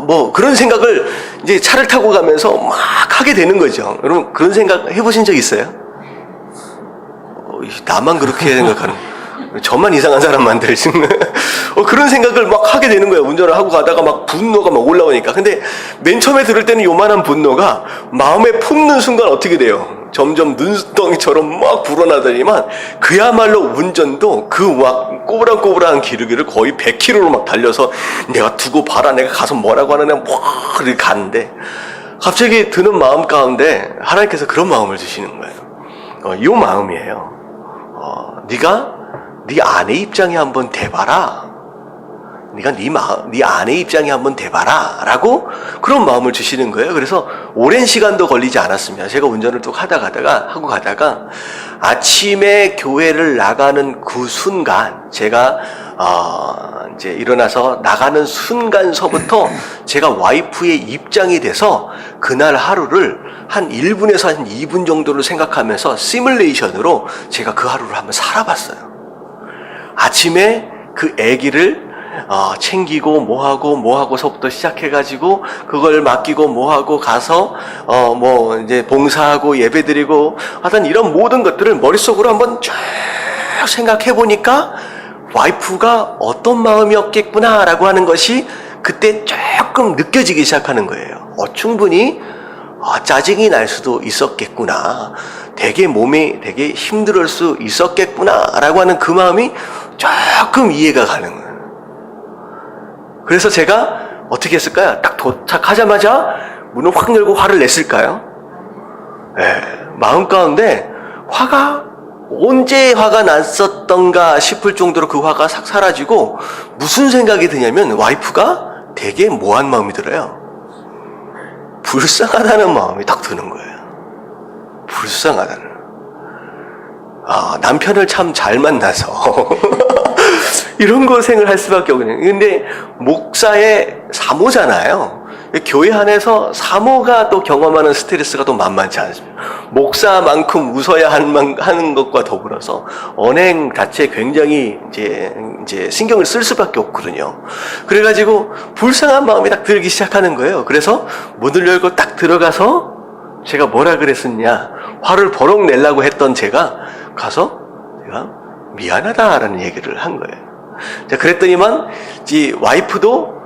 뭐 그런 생각을 이제 차를 타고 가면서 막 하게 되는 거죠. 여러분 그런 생각 해보신 적 있어요? 나만 그렇게 생각하는, 저만 이상한 사람 만들지는 그런 생각을 막 하게 되는 거예요. 운전을 하고 가다가 막 분노가 막 올라오니까. 근데 맨 처음에 들을 때는 요만한 분노가 마음에 품는 순간 어떻게 돼요? 점점 눈덩이처럼 막 불어나더니만 그야말로 운전도 그 막 꼬부랑꼬부랑한 기르기를 거의 100km로 막 달려서 내가 두고 봐라, 내가 가서 뭐라고 하느냐 막 이렇게 가는데 갑자기 드는 마음 가운데 하나님께서 그런 마음을 주시는 거예요. 이 마음이에요. 네가 네 아내 입장에 한번 대봐라. 네가 네 아내 입장에 한번 대봐라 라고 그런 마음을 주시는 거예요. 그래서 오랜 시간도 걸리지 않았습니다. 제가 운전을 또 하고 가다가 아침에 교회를 나가는 그 순간, 제가 이제 일어나서 나가는 순간서부터 제가 와이프의 입장이 돼서 그날 하루를 한 1분에서 한 2분 정도를 생각하면서 시뮬레이션으로 제가 그 하루를 한번 살아봤어요. 아침에 그 아기를 챙기고 뭐하고서부터 시작해가지고 그걸 맡기고 뭐하고 가서 뭐 이제 봉사하고 예배드리고 하여튼 이런 모든 것들을 머릿속으로 한번 쭉 생각해보니까 와이프가 어떤 마음이었겠구나라고 하는 것이 그때 조금 느껴지기 시작하는 거예요. 충분히 짜증이 날 수도 있었겠구나, 되게 몸이 되게 힘들 수 있었겠구나라고 하는 그 마음이 조금 이해가 가는 거예요. 그래서 제가 어떻게 했을까요? 딱 도착하자마자 문을 확 열고 화를 냈을까요? 마음 가운데 언제 화가 났었던가 싶을 정도로 그 화가 싹 사라지고 무슨 생각이 드냐면 와이프가 되게 모한 마음이 들어요. 불쌍하다는 마음이 딱 드는 거예요. 불쌍하다는. 남편을 참 잘 만나서 이런 고생을 할 수밖에 없거든요. 근데 목사의 사모잖아요. 교회 안에서 사모가 또 경험하는 스트레스가 또 만만치 않습니다. 목사만큼 웃어야 하는 것과 더불어서 언행 자체에 굉장히 이제 신경을 쓸 수밖에 없거든요. 그래가지고 불쌍한 마음이 딱 들기 시작하는 거예요. 그래서 문을 열고 딱 들어가서 제가 뭐라 그랬었냐, 화를 버럭 내려고 했던 제가 가서 제가 미안하다라는 얘기를 한 거예요. 자, 그랬더니만 이 와이프도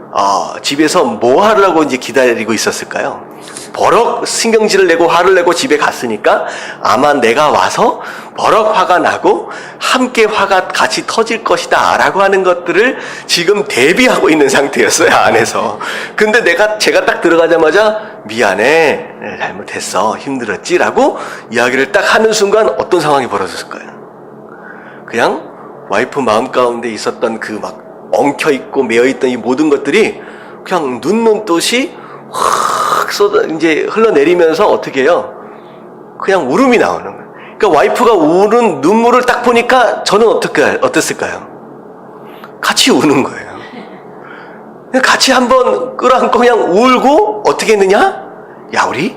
집에서 뭐 하려고 이제 기다리고 있었을까요? 버럭 신경질을 내고 화를 내고 집에 갔으니까 아마 내가 와서 버럭 화가 나고 함께 화가 같이 터질 것이다 라고 하는 것들을 지금 대비하고 있는 상태였어요, 안에서. 근데 제가 딱 들어가자마자 미안해, 잘못했어, 힘들었지 라고 이야기를 딱 하는 순간 어떤 상황이 벌어졌을까요? 그냥 와이프 마음 가운데 있었던 그 막 엉켜있고 매여있던 이 모든 것들이 그냥 눈눈뜻이 확 이제 흘러내리면서 어떻게 해요? 그냥 울음이 나오는 거예요. 그러니까 와이프가 우는 눈물을 딱 보니까 저는 어땠을까요? 같이 우는 거예요. 같이 한번 끌어안고 그냥 울고 어떻게 했느냐? 야, 우리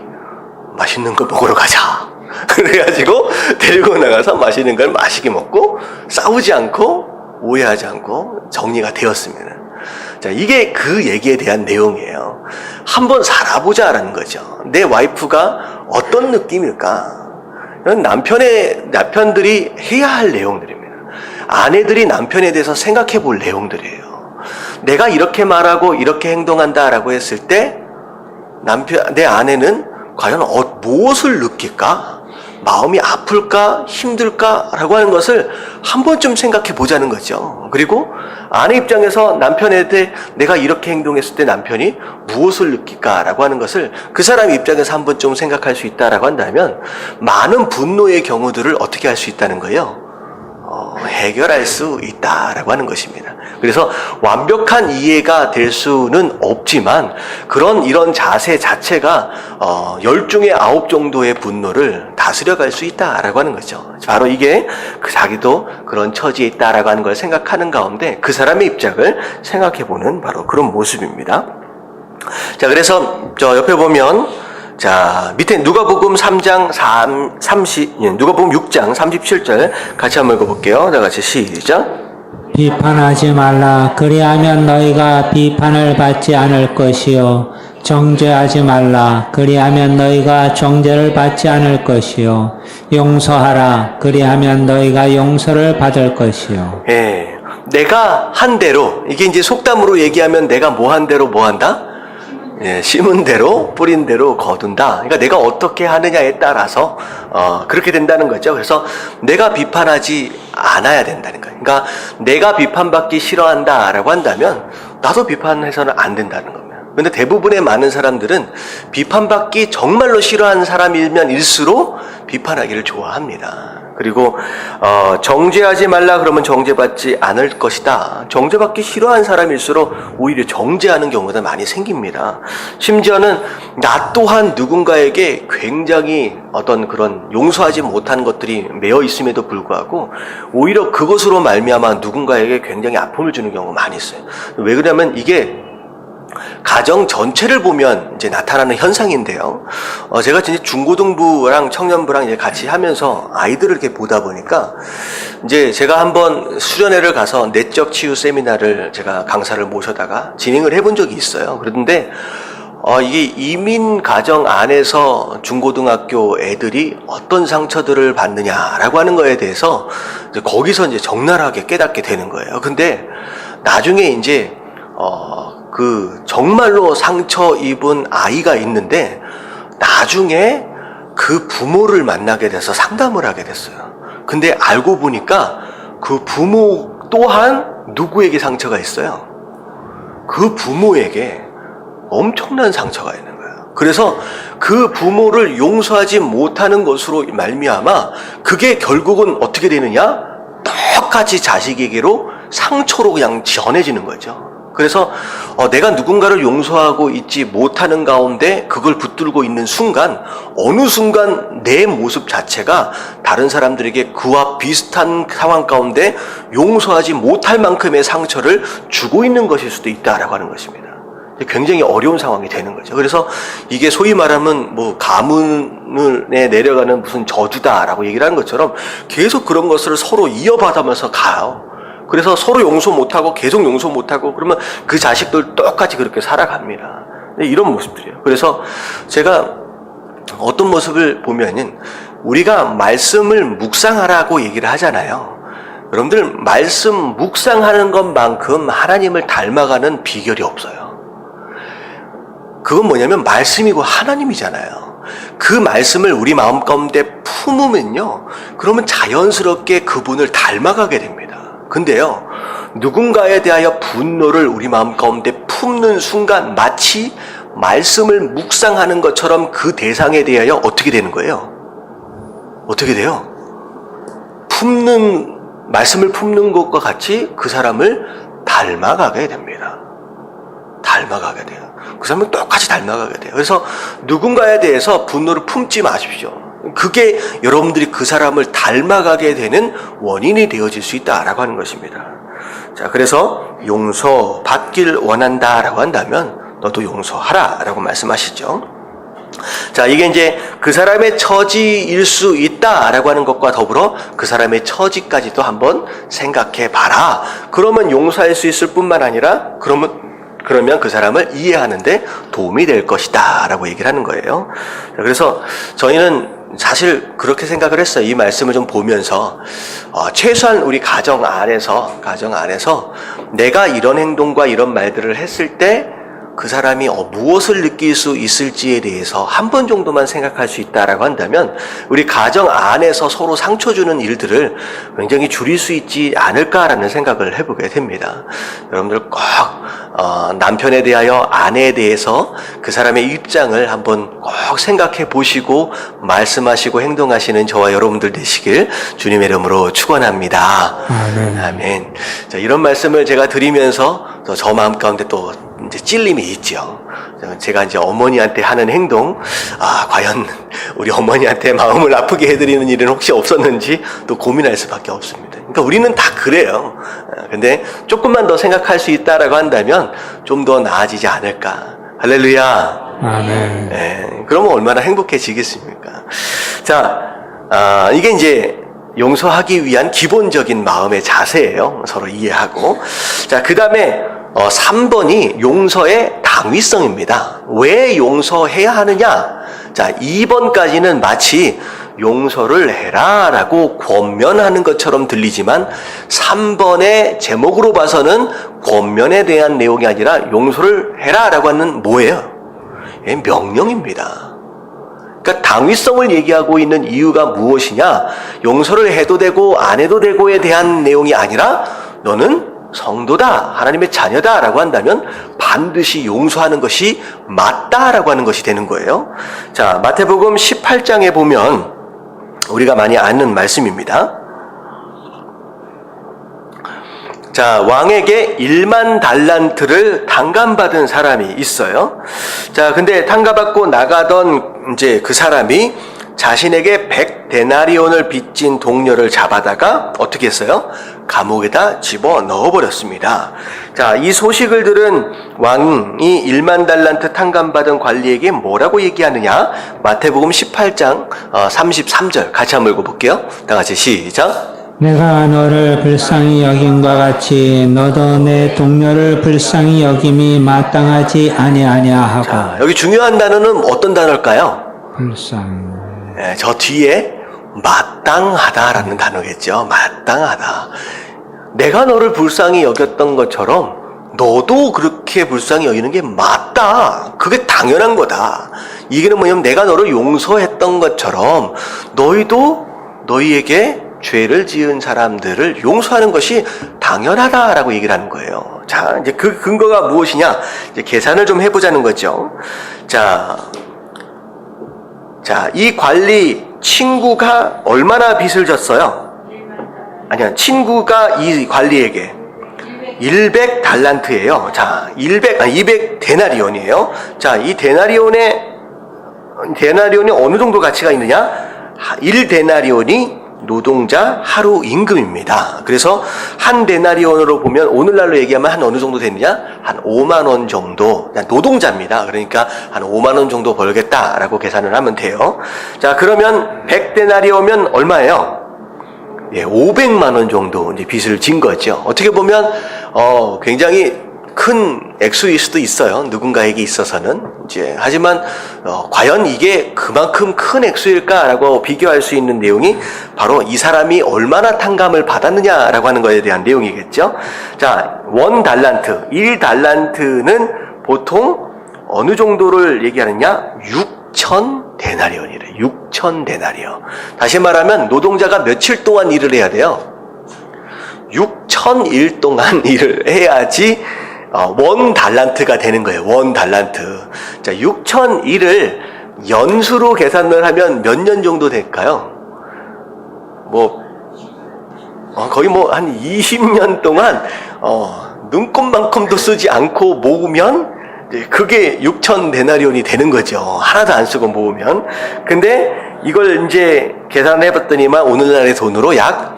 맛있는 거 먹으러 가자. 그래가지고 데리고 나가서 맛있는 걸 맛있게 먹고 싸우지 않고 오해하지 않고 정리가 되었습니다. 자, 이게 그 얘기에 대한 내용이에요. 한번 살아보자라는 거죠. 내 와이프가 어떤 느낌일까? 이런 남편들이 해야 할 내용들입니다. 아내들이 남편에 대해서 생각해 볼 내용들이에요. 내가 이렇게 말하고 이렇게 행동한다라고 했을 때 내 아내는 과연 무엇을 느낄까? 마음이 아플까? 힘들까? 라고 하는 것을 한 번쯤 생각해 보자는 거죠. 그리고 아내 입장에서 남편에 대해 내가 이렇게 행동했을 때 남편이 무엇을 느낄까? 라고 하는 것을 그 사람 입장에서 한 번쯤 생각할 수 있다라고 한다면 많은 분노의 경우들을 어떻게 할 수 있다는 거예요? 해결할 수 있다라고 하는 것입니다. 그래서 완벽한 이해가 될 수는 없지만 이런 자세 자체가 10중에 9 정도의 분노를 다스려갈 수 있다라고 하는 거죠. 바로 이게 자기도 그런 처지에 있다라고 하는 걸 생각하는 가운데 그 사람의 입장을 생각해보는 바로 그런 모습입니다. 자, 그래서 저 옆에 보면 자, 밑에 누가복음 3장 30, 누가복음 6장 37절 같이 한번 읽어볼게요. 다 같이 시작. 비판하지 말라. 그리하면 너희가 비판을 받지 않을 것이요. 정죄하지 말라. 그리하면 너희가 정죄를 받지 않을 것이요. 용서하라. 그리하면 너희가 용서를 받을 것이요. 예, 내가 한 대로, 이게 이제 속담으로 얘기하면 내가 뭐 한 대로 뭐 한다? 예, 심은 대로 뿌린 대로 거둔다. 그러니까 내가 어떻게 하느냐에 따라서 그렇게 된다는 거죠. 그래서 내가 비판하지 않아야 된다는 거예요. 그러니까 내가 비판받기 싫어한다라고 한다면 나도 비판해서는 안 된다는 겁니다. 그런데 대부분의 많은 사람들은 비판받기 정말로 싫어하는 사람이면 일수록 비판하기를 좋아합니다. 그리고 정죄하지 말라 그러면 정죄받지 않을 것이다. 정죄받기 싫어하는 사람일수록 오히려 정죄하는 경우가 많이 생깁니다. 심지어는 나 또한 누군가에게 굉장히 어떤 그런 용서하지 못한 것들이 매여 있음에도 불구하고 오히려 그것으로 말미암아 누군가에게 굉장히 아픔을 주는 경우가 많이 있어요. 왜 그러냐면 이게 가정 전체를 보면 이제 나타나는 현상인데요. 제가 이제 중고등부랑 청년부랑 이제 같이 하면서 아이들을 이렇게 보다 보니까 이제 제가 한번 수련회를 가서 내적 치유 세미나를 제가 강사를 모셔다가 진행을 해본 적이 있어요. 그런데 이게 이민 가정 안에서 중고등학교 애들이 어떤 상처들을 받느냐라고 하는 거에 대해서 이제 거기서 이제 적나라하게 깨닫게 되는 거예요. 근데 나중에 이제 정말로 상처 입은 아이가 있는데 나중에 그 부모를 만나게 돼서 상담을 하게 됐어요. 근데 알고 보니까 그 부모 또한 누구에게 상처가 있어요? 그 부모에게 엄청난 상처가 있는 거예요. 그래서 그 부모를 용서하지 못하는 것으로 말미암아 그게 결국은 어떻게 되느냐? 똑같이 자식에게로 상처로 그냥 전해지는 거죠. 그래서 내가 누군가를 용서하고 있지 못하는 가운데 그걸 붙들고 있는 순간 어느 순간 내 모습 자체가 다른 사람들에게 그와 비슷한 상황 가운데 용서하지 못할 만큼의 상처를 주고 있는 것일 수도 있다라고 하는 것입니다. 굉장히 어려운 상황이 되는 거죠. 그래서 이게 소위 말하면 뭐 가문에 내려가는 무슨 저주다라고 얘기를 하는 것처럼 계속 그런 것을 서로 이어받으면서 가요. 그래서 서로 용서 못하고 계속 용서 못하고 그러면 그 자식들 똑같이 그렇게 살아갑니다. 이런 모습들이에요. 그래서 제가 어떤 모습을 보면은 우리가 말씀을 묵상하라고 얘기를 하잖아요. 여러분들 말씀 묵상하는 것만큼 하나님을 닮아가는 비결이 없어요. 그건 뭐냐면 말씀이고 하나님이잖아요. 그 말씀을 우리 마음 가운데 품으면요, 그러면 자연스럽게 그분을 닮아가게 됩니다. 근데요, 누군가에 대하여 분노를 우리 마음 가운데 품는 순간 마치 말씀을 묵상하는 것처럼 그 대상에 대하여 어떻게 되는 거예요? 어떻게 돼요? 말씀을 품는 것과 같이 그 사람을 닮아가게 됩니다. 닮아가게 돼요. 그 사람은 똑같이 닮아가게 돼요. 그래서 누군가에 대해서 분노를 품지 마십시오. 그게 여러분들이 그 사람을 닮아가게 되는 원인이 되어질 수 있다라고 하는 것입니다. 자, 그래서 용서받길 원한다라고 한다면 너도 용서하라라고 말씀하시죠. 자, 이게 이제 그 사람의 처지일 수 있다라고 하는 것과 더불어 그 사람의 처지까지도 한번 생각해 봐라. 그러면 용서할 수 있을 뿐만 아니라 그러면 그 사람을 이해하는데 도움이 될 것이다 라고 얘기를 하는 거예요. 그래서 저희는 사실 그렇게 생각을 했어요. 이 말씀을 좀 보면서 최소한 우리 가정 안에서 내가 이런 행동과 이런 말들을 했을 때 그 사람이 무엇을 느낄 수 있을지에 대해서 한 번 정도만 생각할 수 있다라고 한다면 우리 가정 안에서 서로 상처 주는 일들을 굉장히 줄일 수 있지 않을까라는 생각을 해보게 됩니다. 여러분들 꼭 남편에 대하여 아내에 대해서 그 사람의 입장을 한번 꼭 생각해 보시고 말씀하시고 행동하시는 저와 여러분들 되시길 주님의 이름으로 축원합니다. 아멘. 아멘. 자, 이런 말씀을 제가 드리면서 저 마음 가운데 또 이제 찔림이 있죠. 제가 이제 어머니한테 하는 행동, 과연 우리 어머니한테 마음을 아프게 해드리는 일은 혹시 없었는지 또 고민할 수밖에 없습니다. 그러니까 우리는 다 그래요. 근데 조금만 더 생각할 수 있다라고 한다면 좀 더 나아지지 않을까. 할렐루야. 아멘. 그러면 얼마나 행복해지겠습니까? 자, 이게 이제 용서하기 위한 기본적인 마음의 자세예요. 서로 이해하고. 자, 그 다음에 3번이 용서의 당위성입니다. 왜 용서해야 하느냐? 자, 2번까지는 마치 용서를 해라 라고 권면하는 것처럼 들리지만 3번의 제목으로 봐서는 권면에 대한 내용이 아니라 용서를 해라 라고 하는 뭐예요? 명령입니다. 그러니까 당위성을 얘기하고 있는 이유가 무엇이냐? 용서를 해도 되고 안 해도 되고에 대한 내용이 아니라 너는 성도다, 하나님의 자녀다 라고 한다면 반드시 용서하는 것이 맞다라고 하는 것이 되는 거예요. 자, 마태복음 18장에 보면 우리가 많이 아는 말씀입니다. 자, 왕에게 1만 달란트를 탕감받은 사람이 있어요. 자, 근데 탕감받고 나가던 이제 그 사람이 자신에게 100데나리온을 빚진 동료를 잡아다가 어떻게 했어요? 감옥에다 집어 넣어버렸습니다. 자, 이 소식을 들은 왕이 1만 달란트 탕감받은 관리에게 뭐라고 얘기하느냐? 마태복음 18장 33절 같이 한번 읽어볼게요. 다 같이 시작. 내가 너를 불쌍히 여김과 같이 너도 내 동료를 불쌍히 여김이 마땅하지 아니하냐 하고. 자, 여기 중요한 단어는 어떤 단어일까요? 불쌍히. 저 뒤에 마땅하다라는 단어겠죠. 마땅하다. 내가 너를 불쌍히 여겼던 것처럼 너도 그렇게 불쌍히 여기는 게 맞다. 그게 당연한 거다. 이게는 뭐냐면 내가 너를 용서했던 것처럼 너희도 너희에게 죄를 지은 사람들을 용서하는 것이 당연하다라고 얘기를 하는 거예요. 자, 이제 그 근거가 무엇이냐? 이제 계산을 좀 해보자는 거죠. 자, 이 관리 친구가 얼마나 빚을 졌어요? 아니야, 친구가 이 관리에게 100달란트예요. 자, 200데나리온이에요. 자, 이 데나리온이 어느 정도 가치가 있느냐? 1데나리온이 노동자 하루 임금입니다. 그래서 한 데나리온으로 보면 오늘날로 얘기하면 한 어느 정도 되느냐? 한 5만 원 정도. 노동자입니다. 그러니까 한 5만 원 정도 벌겠다라고 계산을 하면 돼요. 자, 그러면 100데나리온이면 얼마예요? 500만 원 정도 이제 빚을 진 거죠. 어떻게 보면 굉장히 큰 액수일 수도 있어요. 누군가에게 있어서는. 하지만 과연 이게 그만큼 큰 액수일까라고 비교할 수 있는 내용이 바로 이 사람이 얼마나 탕감을 받았느냐라고 하는 것에 대한 내용이겠죠. 자, 1달란트, 1달란트는 보통 어느 정도를 얘기하느냐? 6,000데나리온이래. 6,000데나리온. 다시 말하면 노동자가 며칠 동안 일을 해야 돼요? 6,000일 동안 일을 해야지 1달란트가 되는 거예요. 1달란트. 자, 6,001을 연수로 계산을 하면 몇 년 정도 될까요? 거의 한 20년 동안 눈곱만큼도 쓰지 않고 모으면 그게 6,000데나리온이 되는 거죠. 하나도 안 쓰고 모으면. 근데 이걸 이제 계산해 봤더니만 오늘날의 돈으로 약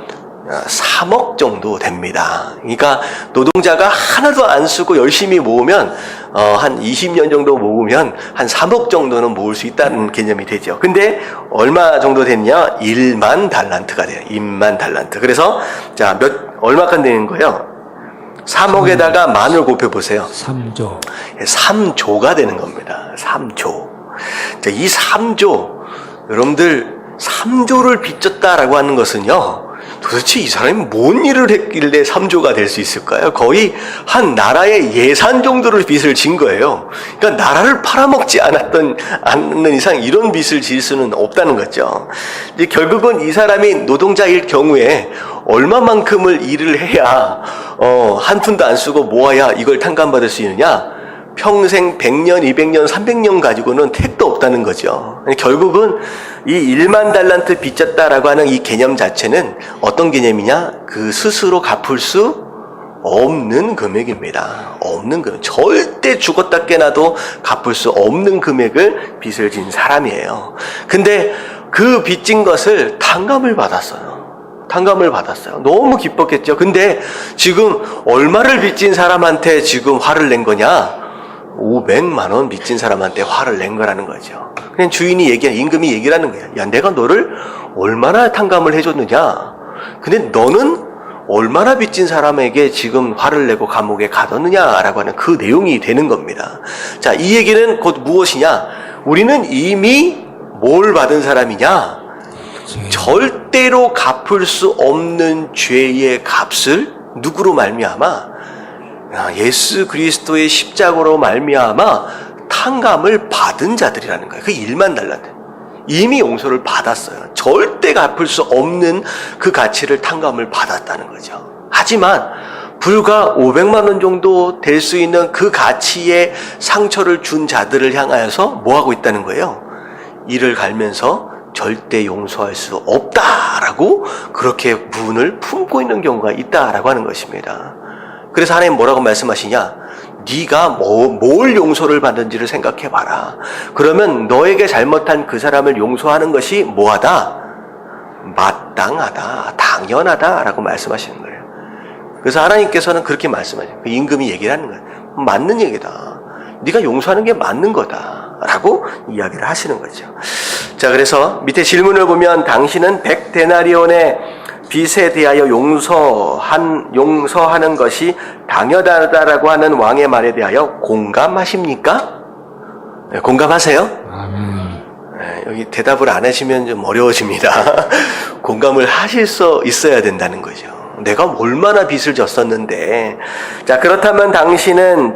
3억 정도 됩니다. 그러니까 노동자가 하나도 안 쓰고 열심히 모으면 한 20년 정도 모으면 한 3억 정도는 모을 수 있다는 개념이 되죠. 근데 얼마 정도 됐냐? 1만 달란트가 돼요. 1만 달란트. 그래서 자, 얼마간 되는 거예요? 3억에다가 만을 곱해보세요. 3조. 3조가 되는 겁니다. 3조. 자, 이 3조, 여러분들 3조를 빚졌다라고 하는 것은요, 도대체 이 사람이 뭔 일을 했길래 3조가 될 수 있을까요? 거의 한 나라의 예산 정도를 빚을 진 거예요. 그러니까 나라를 팔아먹지 않는 이상 이런 빚을 질 수는 없다는 거죠. 이제 결국은 이 사람이 노동자일 경우에 얼마만큼을 일을 해야 한 푼도 안 쓰고 모아야 이걸 탕감받을 수 있느냐? 평생 100년, 200년, 300년 가지고는 택도 없다는 거죠. 결국은 이 1만 달란트 빚졌다라고 하는 이 개념 자체는 어떤 개념이냐? 그 스스로 갚을 수 없는 금액입니다. 없는 금액. 절대 죽었다 깨나도 갚을 수 없는 금액을 빚을 진 사람이에요. 근데 그 빚진 것을 탕감을 받았어요. 탕감을 받았어요. 너무 기뻤겠죠. 근데 지금 얼마를 빚진 사람한테 지금 화를 낸 거냐? 500만 원 빚진 사람한테 화를 낸 거라는 거죠. 그냥 주인이 임금이 얘기를 하는 거야. 야, 내가 너를 얼마나 탕감을 해줬느냐? 근데 너는 얼마나 빚진 사람에게 지금 화를 내고 감옥에 가뒀느냐라고 하는 그 내용이 되는 겁니다. 자, 이 얘기는 곧 무엇이냐? 우리는 이미 뭘 받은 사람이냐? 절대로 갚을 수 없는 죄의 값을 누구로 말미암아? 예수 그리스도의 십자가로 말미암아 탕감을 받은 자들이라는 거예요. 그 1만 달란트. 이미 용서를 받았어요. 절대 갚을 수 없는 그 가치를 탕감을 받았다는 거죠. 하지만 불과 500만 원 정도 될 수 있는 그 가치의 상처를 준 자들을 향하여서 뭐 하고 있다는 거예요? 이를 갈면서 절대 용서할 수 없다라고 그렇게 문을 품고 있는 경우가 있다라고 하는 것입니다. 그래서 하나님 뭐라고 말씀하시냐? 네가 뭘 용서를 받는지를 생각해봐라. 그러면 너에게 잘못한 그 사람을 용서하는 것이 뭐하다? 마땅하다, 당연하다라고 말씀하시는 거예요. 그래서 하나님께서는 그렇게 말씀하세요. 그 임금이 얘기를 하는 거예요. 맞는 얘기다. 네가 용서하는 게 맞는 거다라고 이야기를 하시는 거죠. 자, 그래서 밑에 질문을 보면 당신은 100데나리온의 빚에 대하여 용서하는 것이 당연하다라고 하는 왕의 말에 대하여 공감하십니까? 네, 공감하세요? 아멘. 네, 여기 대답을 안 하시면 좀 어려워집니다. 공감을 하실 수 있어야 된다는 거죠. 내가 얼마나 빚을 졌었는데. 자, 그렇다면 당신은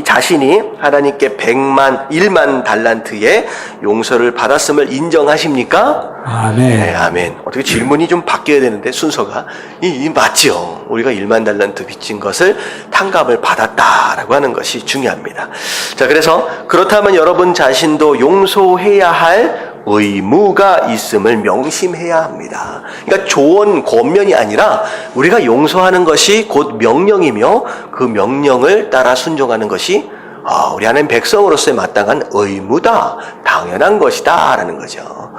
자신이 하나님께 1만 달란트의 용서를 받았음을 인정하십니까? 아멘. 네, 아멘. 어떻게 질문이 좀 바뀌어야 되는데, 순서가. 맞지요. 우리가 1만 달란트 빚진 것을 탕감을 받았다라고 하는 것이 중요합니다. 자, 그래서 그렇다면 여러분 자신도 용서해야 할 의무가 있음을 명심해야 합니다. 그러니까 조언, 권면이 아니라 우리가 용서하는 것이 곧 명령이며 그 명령을 따라 순종하는 것이 우리 하나님 백성으로서의 마땅한 의무다, 당연한 것이다 라는 거죠.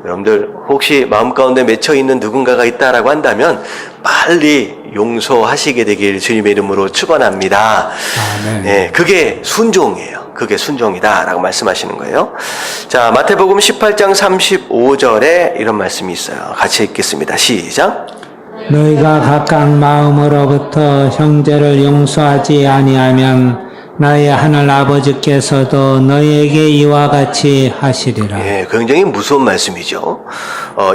여러분들 혹시 마음 가운데 맺혀있는 누군가가 있다라고 한다면 빨리 용서하시게 되길 주님의 이름으로 축원합니다. 아멘. 네, 그게 순종이에요. 그게 순종이다 라고 말씀하시는 거예요. 자, 마태복음 18장 35절에 이런 말씀이 있어요. 같이 읽겠습니다. 시작. 너희가 각각 마음으로부터 형제를 용서하지 아니하면 나의 하늘 아버지께서도 너희에게 이와 같이 하시리라. 예, 굉장히 무서운 말씀이죠.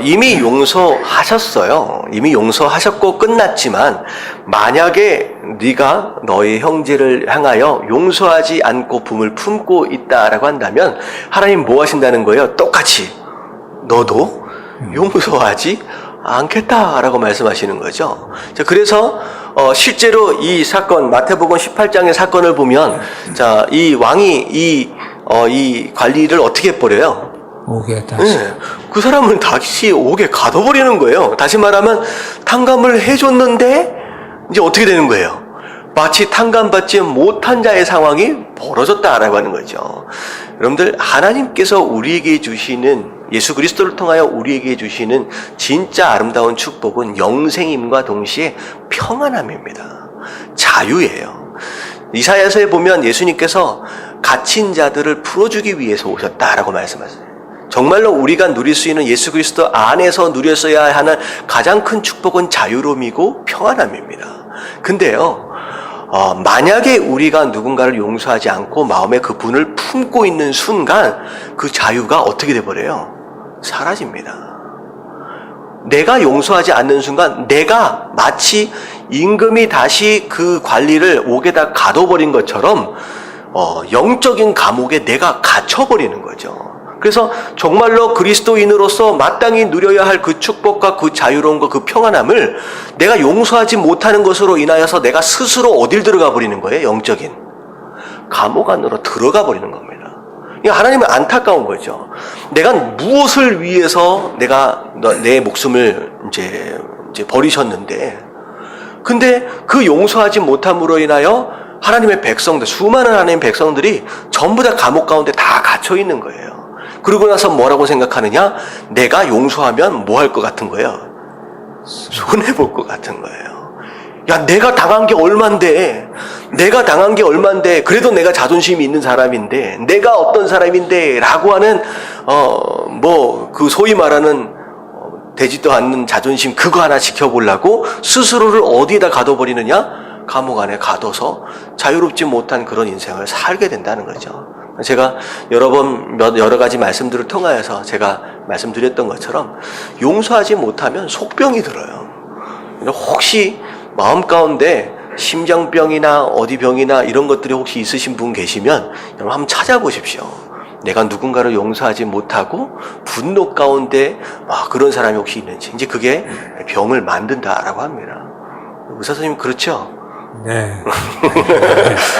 이미 용서하셨어요. 이미 용서하셨고 끝났지만 만약에 네가 너희 형제를 향하여 용서하지 않고 품을 품고 있다라고 한다면 하나님 뭐 하신다는 거예요? 똑같이 너도 용서하지 않겠다라고 말씀하시는 거죠. 자, 그래서 실제로 이 사건, 마태복음 18장의 사건을 보면, 자, 이 왕이 이 관리를 어떻게 해버려요? 오게 다시. 네, 그 사람을 다시 옥에 가둬버리는 거예요. 다시 말하면 탕감을 해줬는데 이제 어떻게 되는 거예요? 마치 탕감받지 못한 자의 상황이 벌어졌다라고 하는 거죠. 여러분들, 하나님께서 우리에게 주시는, 예수 그리스도를 통하여 우리에게 주시는 진짜 아름다운 축복은 영생임과 동시에 평안함입니다. 자유예요. 이사야서에 보면 예수님께서 갇힌 자들을 풀어주기 위해서 오셨다라고 말씀하세요. 정말로 우리가 누릴 수 있는 예수 그리스도 안에서 누렸어야 하는 가장 큰 축복은 자유로움이고 평안함입니다. 근데요, 만약에 우리가 누군가를 용서하지 않고 마음에 그 분을 품고 있는 순간 그 자유가 어떻게 돼버려요? 사라집니다. 내가 용서하지 않는 순간 내가 마치 임금이 다시 그 관리를 옥에다 가둬버린 것처럼 영적인 감옥에 내가 갇혀버리는 거죠. 그래서 정말로 그리스도인으로서 마땅히 누려야 할 그 축복과 그 자유로움과 그 평안함을 내가 용서하지 못하는 것으로 인하여서 내가 스스로 어딜 들어가 버리는 거예요? 영적인 감옥 안으로 들어가 버리는 겁니다. 하나님은 안타까운 거죠. 내가 무엇을 위해서 내가 내 목숨을 이제 버리셨는데, 근데 그 용서하지 못함으로 인하여 하나님의 백성들, 수많은 하나님의 백성들이 전부 다 감옥 가운데 다 갇혀 있는 거예요. 그러고 나서 뭐라고 생각하느냐? 내가 용서하면 뭐 할 것 같은 거예요? 손해볼 것 같은 거예요. 야, 내가 당한 게 얼만데, 그래도 내가 자존심이 있는 사람인데, 내가 어떤 사람인데, 라고 하는, 그 소위 말하는, 되지도 않는 자존심, 그거 하나 지켜보려고 스스로를 어디에다 가둬버리느냐? 감옥 안에 가둬서 자유롭지 못한 그런 인생을 살게 된다는 거죠. 제가 여러 가지 말씀들을 통하여서 제가 말씀드렸던 것처럼 용서하지 못하면 속병이 들어요. 혹시 마음 가운데 심장병이나 어디 병이나 이런 것들이 혹시 있으신 분 계시면 여러분 한번 찾아보십시오. 내가 누군가를 용서하지 못하고 분노 가운데 그런 사람이 혹시 있는지. 이제 그게 병을 만든다라고 합니다. 의사 선생님 그렇죠? 네.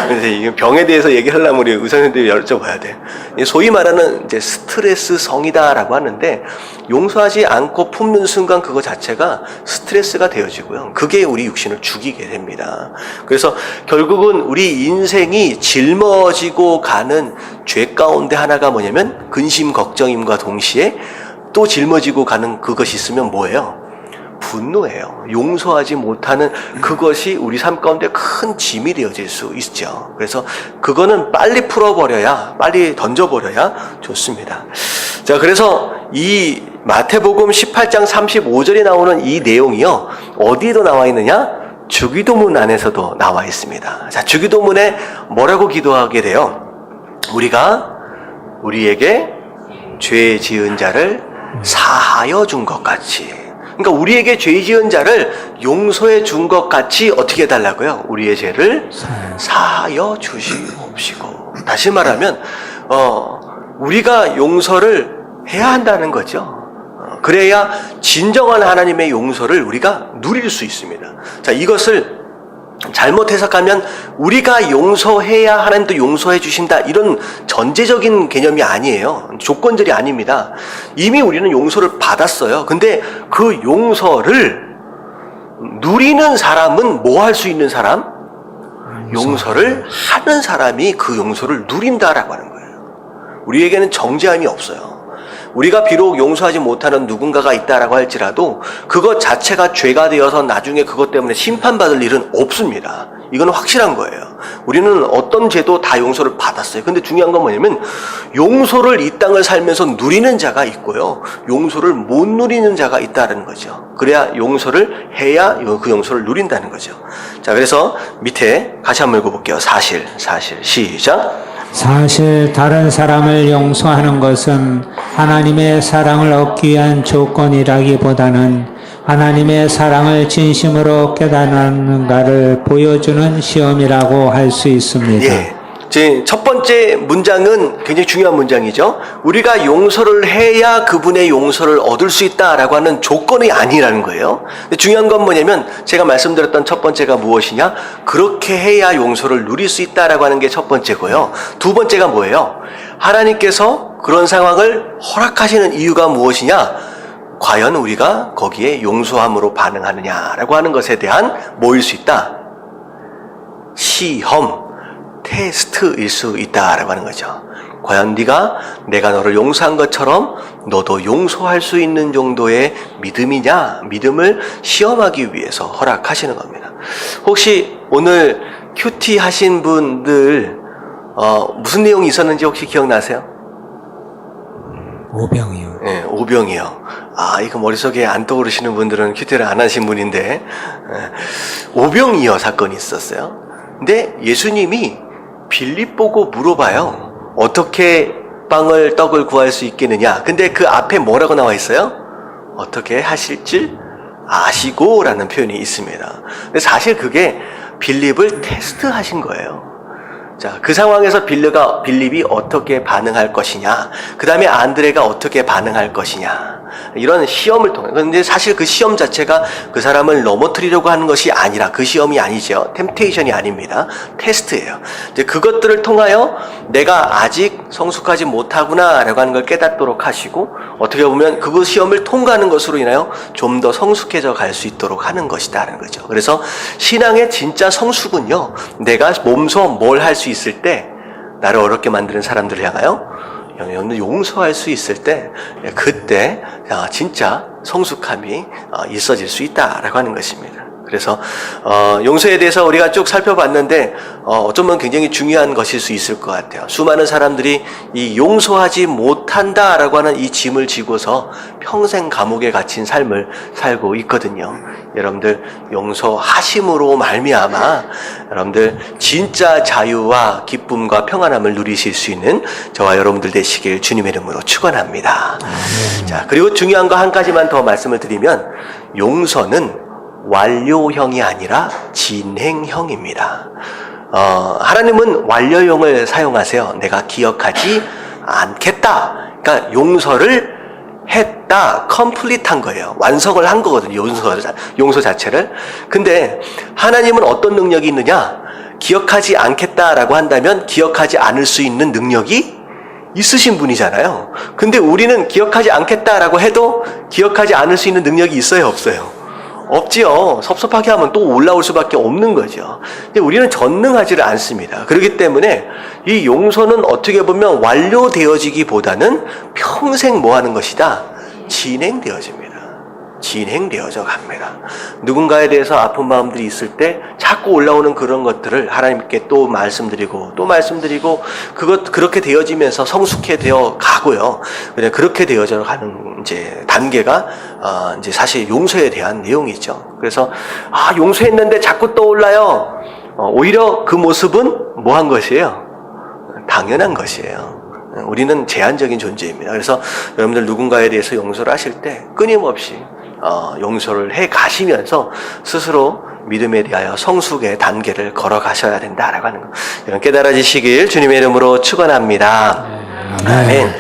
그래서 이 병에 대해서 얘기하려면 우리 의사 선생님들이 여쭤봐야 돼. 소위 말하는 이제 스트레스성이다라고 하는데, 용서하지 않고 품는 순간 그거 자체가 스트레스가 되어지고요. 그게 우리 육신을 죽이게 됩니다. 그래서 결국은 우리 인생이 짊어지고 가는 죄 가운데 하나가 뭐냐면 근심 걱정임과 동시에 또 짊어지고 가는 그것이 있으면 뭐예요? 분노예요. 용서하지 못하는 그것이 우리 삶 가운데 큰 짐이 되어질 수 있죠. 그래서 그거는 빨리 풀어버려야, 빨리 던져버려야 좋습니다. 자, 그래서 이 마태복음 18장 35절에 나오는 이 내용이요, 어디에도 나와 있느냐? 주기도문 안에서도 나와 있습니다. 자, 주기도문에 뭐라고 기도하게 돼요? 우리에게 죄 지은 자를 사하여 준 것 같이. 그러니까 우리에게 죄 지은 자를 용서해 준 것 같이 어떻게 해달라고요? 우리의 죄를 사하여 주시옵시고. 다시 말하면 우리가 용서를 해야 한다는 거죠. 그래야 진정한 하나님의 용서를 우리가 누릴 수 있습니다. 자, 이것을 잘못 해석하면 우리가 용서해야 하나님도 용서해 주신다, 이런 전제적인 개념이 아니에요. 조건절이 아닙니다. 이미 우리는 용서를 받았어요. 근데 그 용서를 누리는 사람은 뭐 할 수 있는 사람? 용서를 하는 사람이 그 용서를 누린다라고 하는 거예요. 우리에게는 정죄함이 없어요. 우리가 비록 용서하지 못하는 누군가가 있다라고 할지라도 그것 자체가 죄가 되어서 나중에 그것 때문에 심판받을 일은 없습니다. 이건 확실한 거예요. 우리는 어떤 죄도 다 용서를 받았어요. 근데 중요한 건 뭐냐면 용서를 이 땅을 살면서 누리는 자가 있고요, 용서를 못 누리는 자가 있다는 거죠. 그래야 용서를 해야 그 용서를 누린다는 거죠. 자, 그래서 밑에 같이 한번 읽어볼게요. 사실 시작. 사실 다른 사람을 용서하는 것은 하나님의 사랑을 얻기 위한 조건이라기보다는 하나님의 사랑을 진심으로 깨닫는가를 보여주는 시험이라고 할 수 있습니다. 예. 첫 번째 문장은 굉장히 중요한 문장이죠. 우리가 용서를 해야 그분의 용서를 얻을 수 있다라고 하는 조건이 아니라는 거예요. 근데 중요한 건 뭐냐면 제가 말씀드렸던 첫 번째가 무엇이냐? 그렇게 해야 용서를 누릴 수 있다라고 하는 게 첫 번째고요. 두 번째가 뭐예요? 하나님께서 그런 상황을 허락하시는 이유가 무엇이냐? 과연 우리가 거기에 용서함으로 반응하느냐라고 하는 것에 대한 뭐일 수 있다? 시험, 테스트일 수 있다라고 하는 거죠. 과연 내가 너를 용서한 것처럼 너도 용서할 수 있는 정도의 믿음이냐? 믿음을 시험하기 위해서 허락하시는 겁니다. 혹시 오늘 큐티 하신 분들 무슨 내용이 있었는지 혹시 기억나세요? 오병이요. 네, 오병이요. 이거 머릿속에 안 떠오르시는 분들은 큐티를 안 하신 분인데, 오병이어 사건이 있었어요. 근데 예수님이 빌립 보고 물어봐요. 어떻게 떡을 구할 수 있겠느냐? 근데 그 앞에 뭐라고 나와 있어요? 어떻게 하실 줄 아시고 라는 표현이 있습니다. 근데 사실 그게 빌립을 테스트하신 거예요. 자, 그 상황에서 빌립이 어떻게 반응할 것이냐, 그 다음에 안드레가 어떻게 반응할 것이냐, 이런 시험을 통해. 그런데 사실 그 시험 자체가 그 사람을 넘어뜨리려고 하는 것이 아니라, 그 시험이 아니죠. 템테이션이 아닙니다. 테스트예요. 이제 그것들을 통하여 내가 아직 성숙하지 못하구나라고 하는 걸 깨닫도록 하시고, 어떻게 보면 그 시험을 통과하는 것으로 인하여 좀 더 성숙해져 갈 수 있도록 하는 것이다라는 거죠. 그래서 신앙의 진짜 성숙은요, 내가 몸소 뭘 할 수 있을 때, 나를 어렵게 만드는 사람들을 향하여 용서할 수 있을 때, 그때 진짜 성숙함이 있어질 수 있다라고 하는 것입니다. 그래서 용서에 대해서 우리가 쭉 살펴봤는데 어쩌면 굉장히 중요한 것일 수 있을 것 같아요. 수많은 사람들이 이 용서하지 못한다라고 하는 이 짐을 지고서 평생 감옥에 갇힌 삶을 살고 있거든요. 여러분들 용서하심으로 말미암아 여러분들 진짜 자유와 기쁨과 평안함을 누리실 수 있는 저와 여러분들 되시길 주님의 이름으로 축원합니다. 자, 그리고 중요한 거 한 가지만 더 말씀을 드리면, 용서는 완료형이 아니라 진행형입니다. 하나님은 완료형을 사용하세요. 내가 기억하지 않겠다. 그러니까 용서를 했다, 컴플릿한 거예요. 완성을 한 거거든요. 용서 자체를. 근데 하나님은 어떤 능력이 있느냐? 기억하지 않겠다라고 한다면 기억하지 않을 수 있는 능력이 있으신 분이잖아요. 근데 우리는 기억하지 않겠다라고 해도 기억하지 않을 수 있는 능력이 있어요, 없어요? 없지요. 섭섭하게 하면 또 올라올 수밖에 없는 거죠. 근데 우리는 전능하지를 않습니다. 그렇기 때문에 이 용서는 어떻게 보면 완료되어지기보다는 평생 뭐 하는 것이다? 진행되어집니다. 진행되어져 갑니다. 누군가에 대해서 아픈 마음들이 있을 때 자꾸 올라오는 그런 것들을 하나님께 또 말씀드리고 그렇게 되어지면서 성숙해 되어 가고요. 그냥 그렇게 되어져 가는 이제 단계가 이제 사실 용서에 대한 내용이죠. 그래서 용서했는데 자꾸 떠올라요. 오히려 그 모습은 뭐 한 것이에요? 당연한 것이에요. 우리는 제한적인 존재입니다. 그래서 여러분들 누군가에 대해서 용서를 하실 때 끊임없이 용서를 해 가시면서 스스로 믿음에 대하여 성숙의 단계를 걸어가셔야 된다라고 하는 거, 이런 깨달아지시길 주님의 이름으로 축원합니다. 아멘.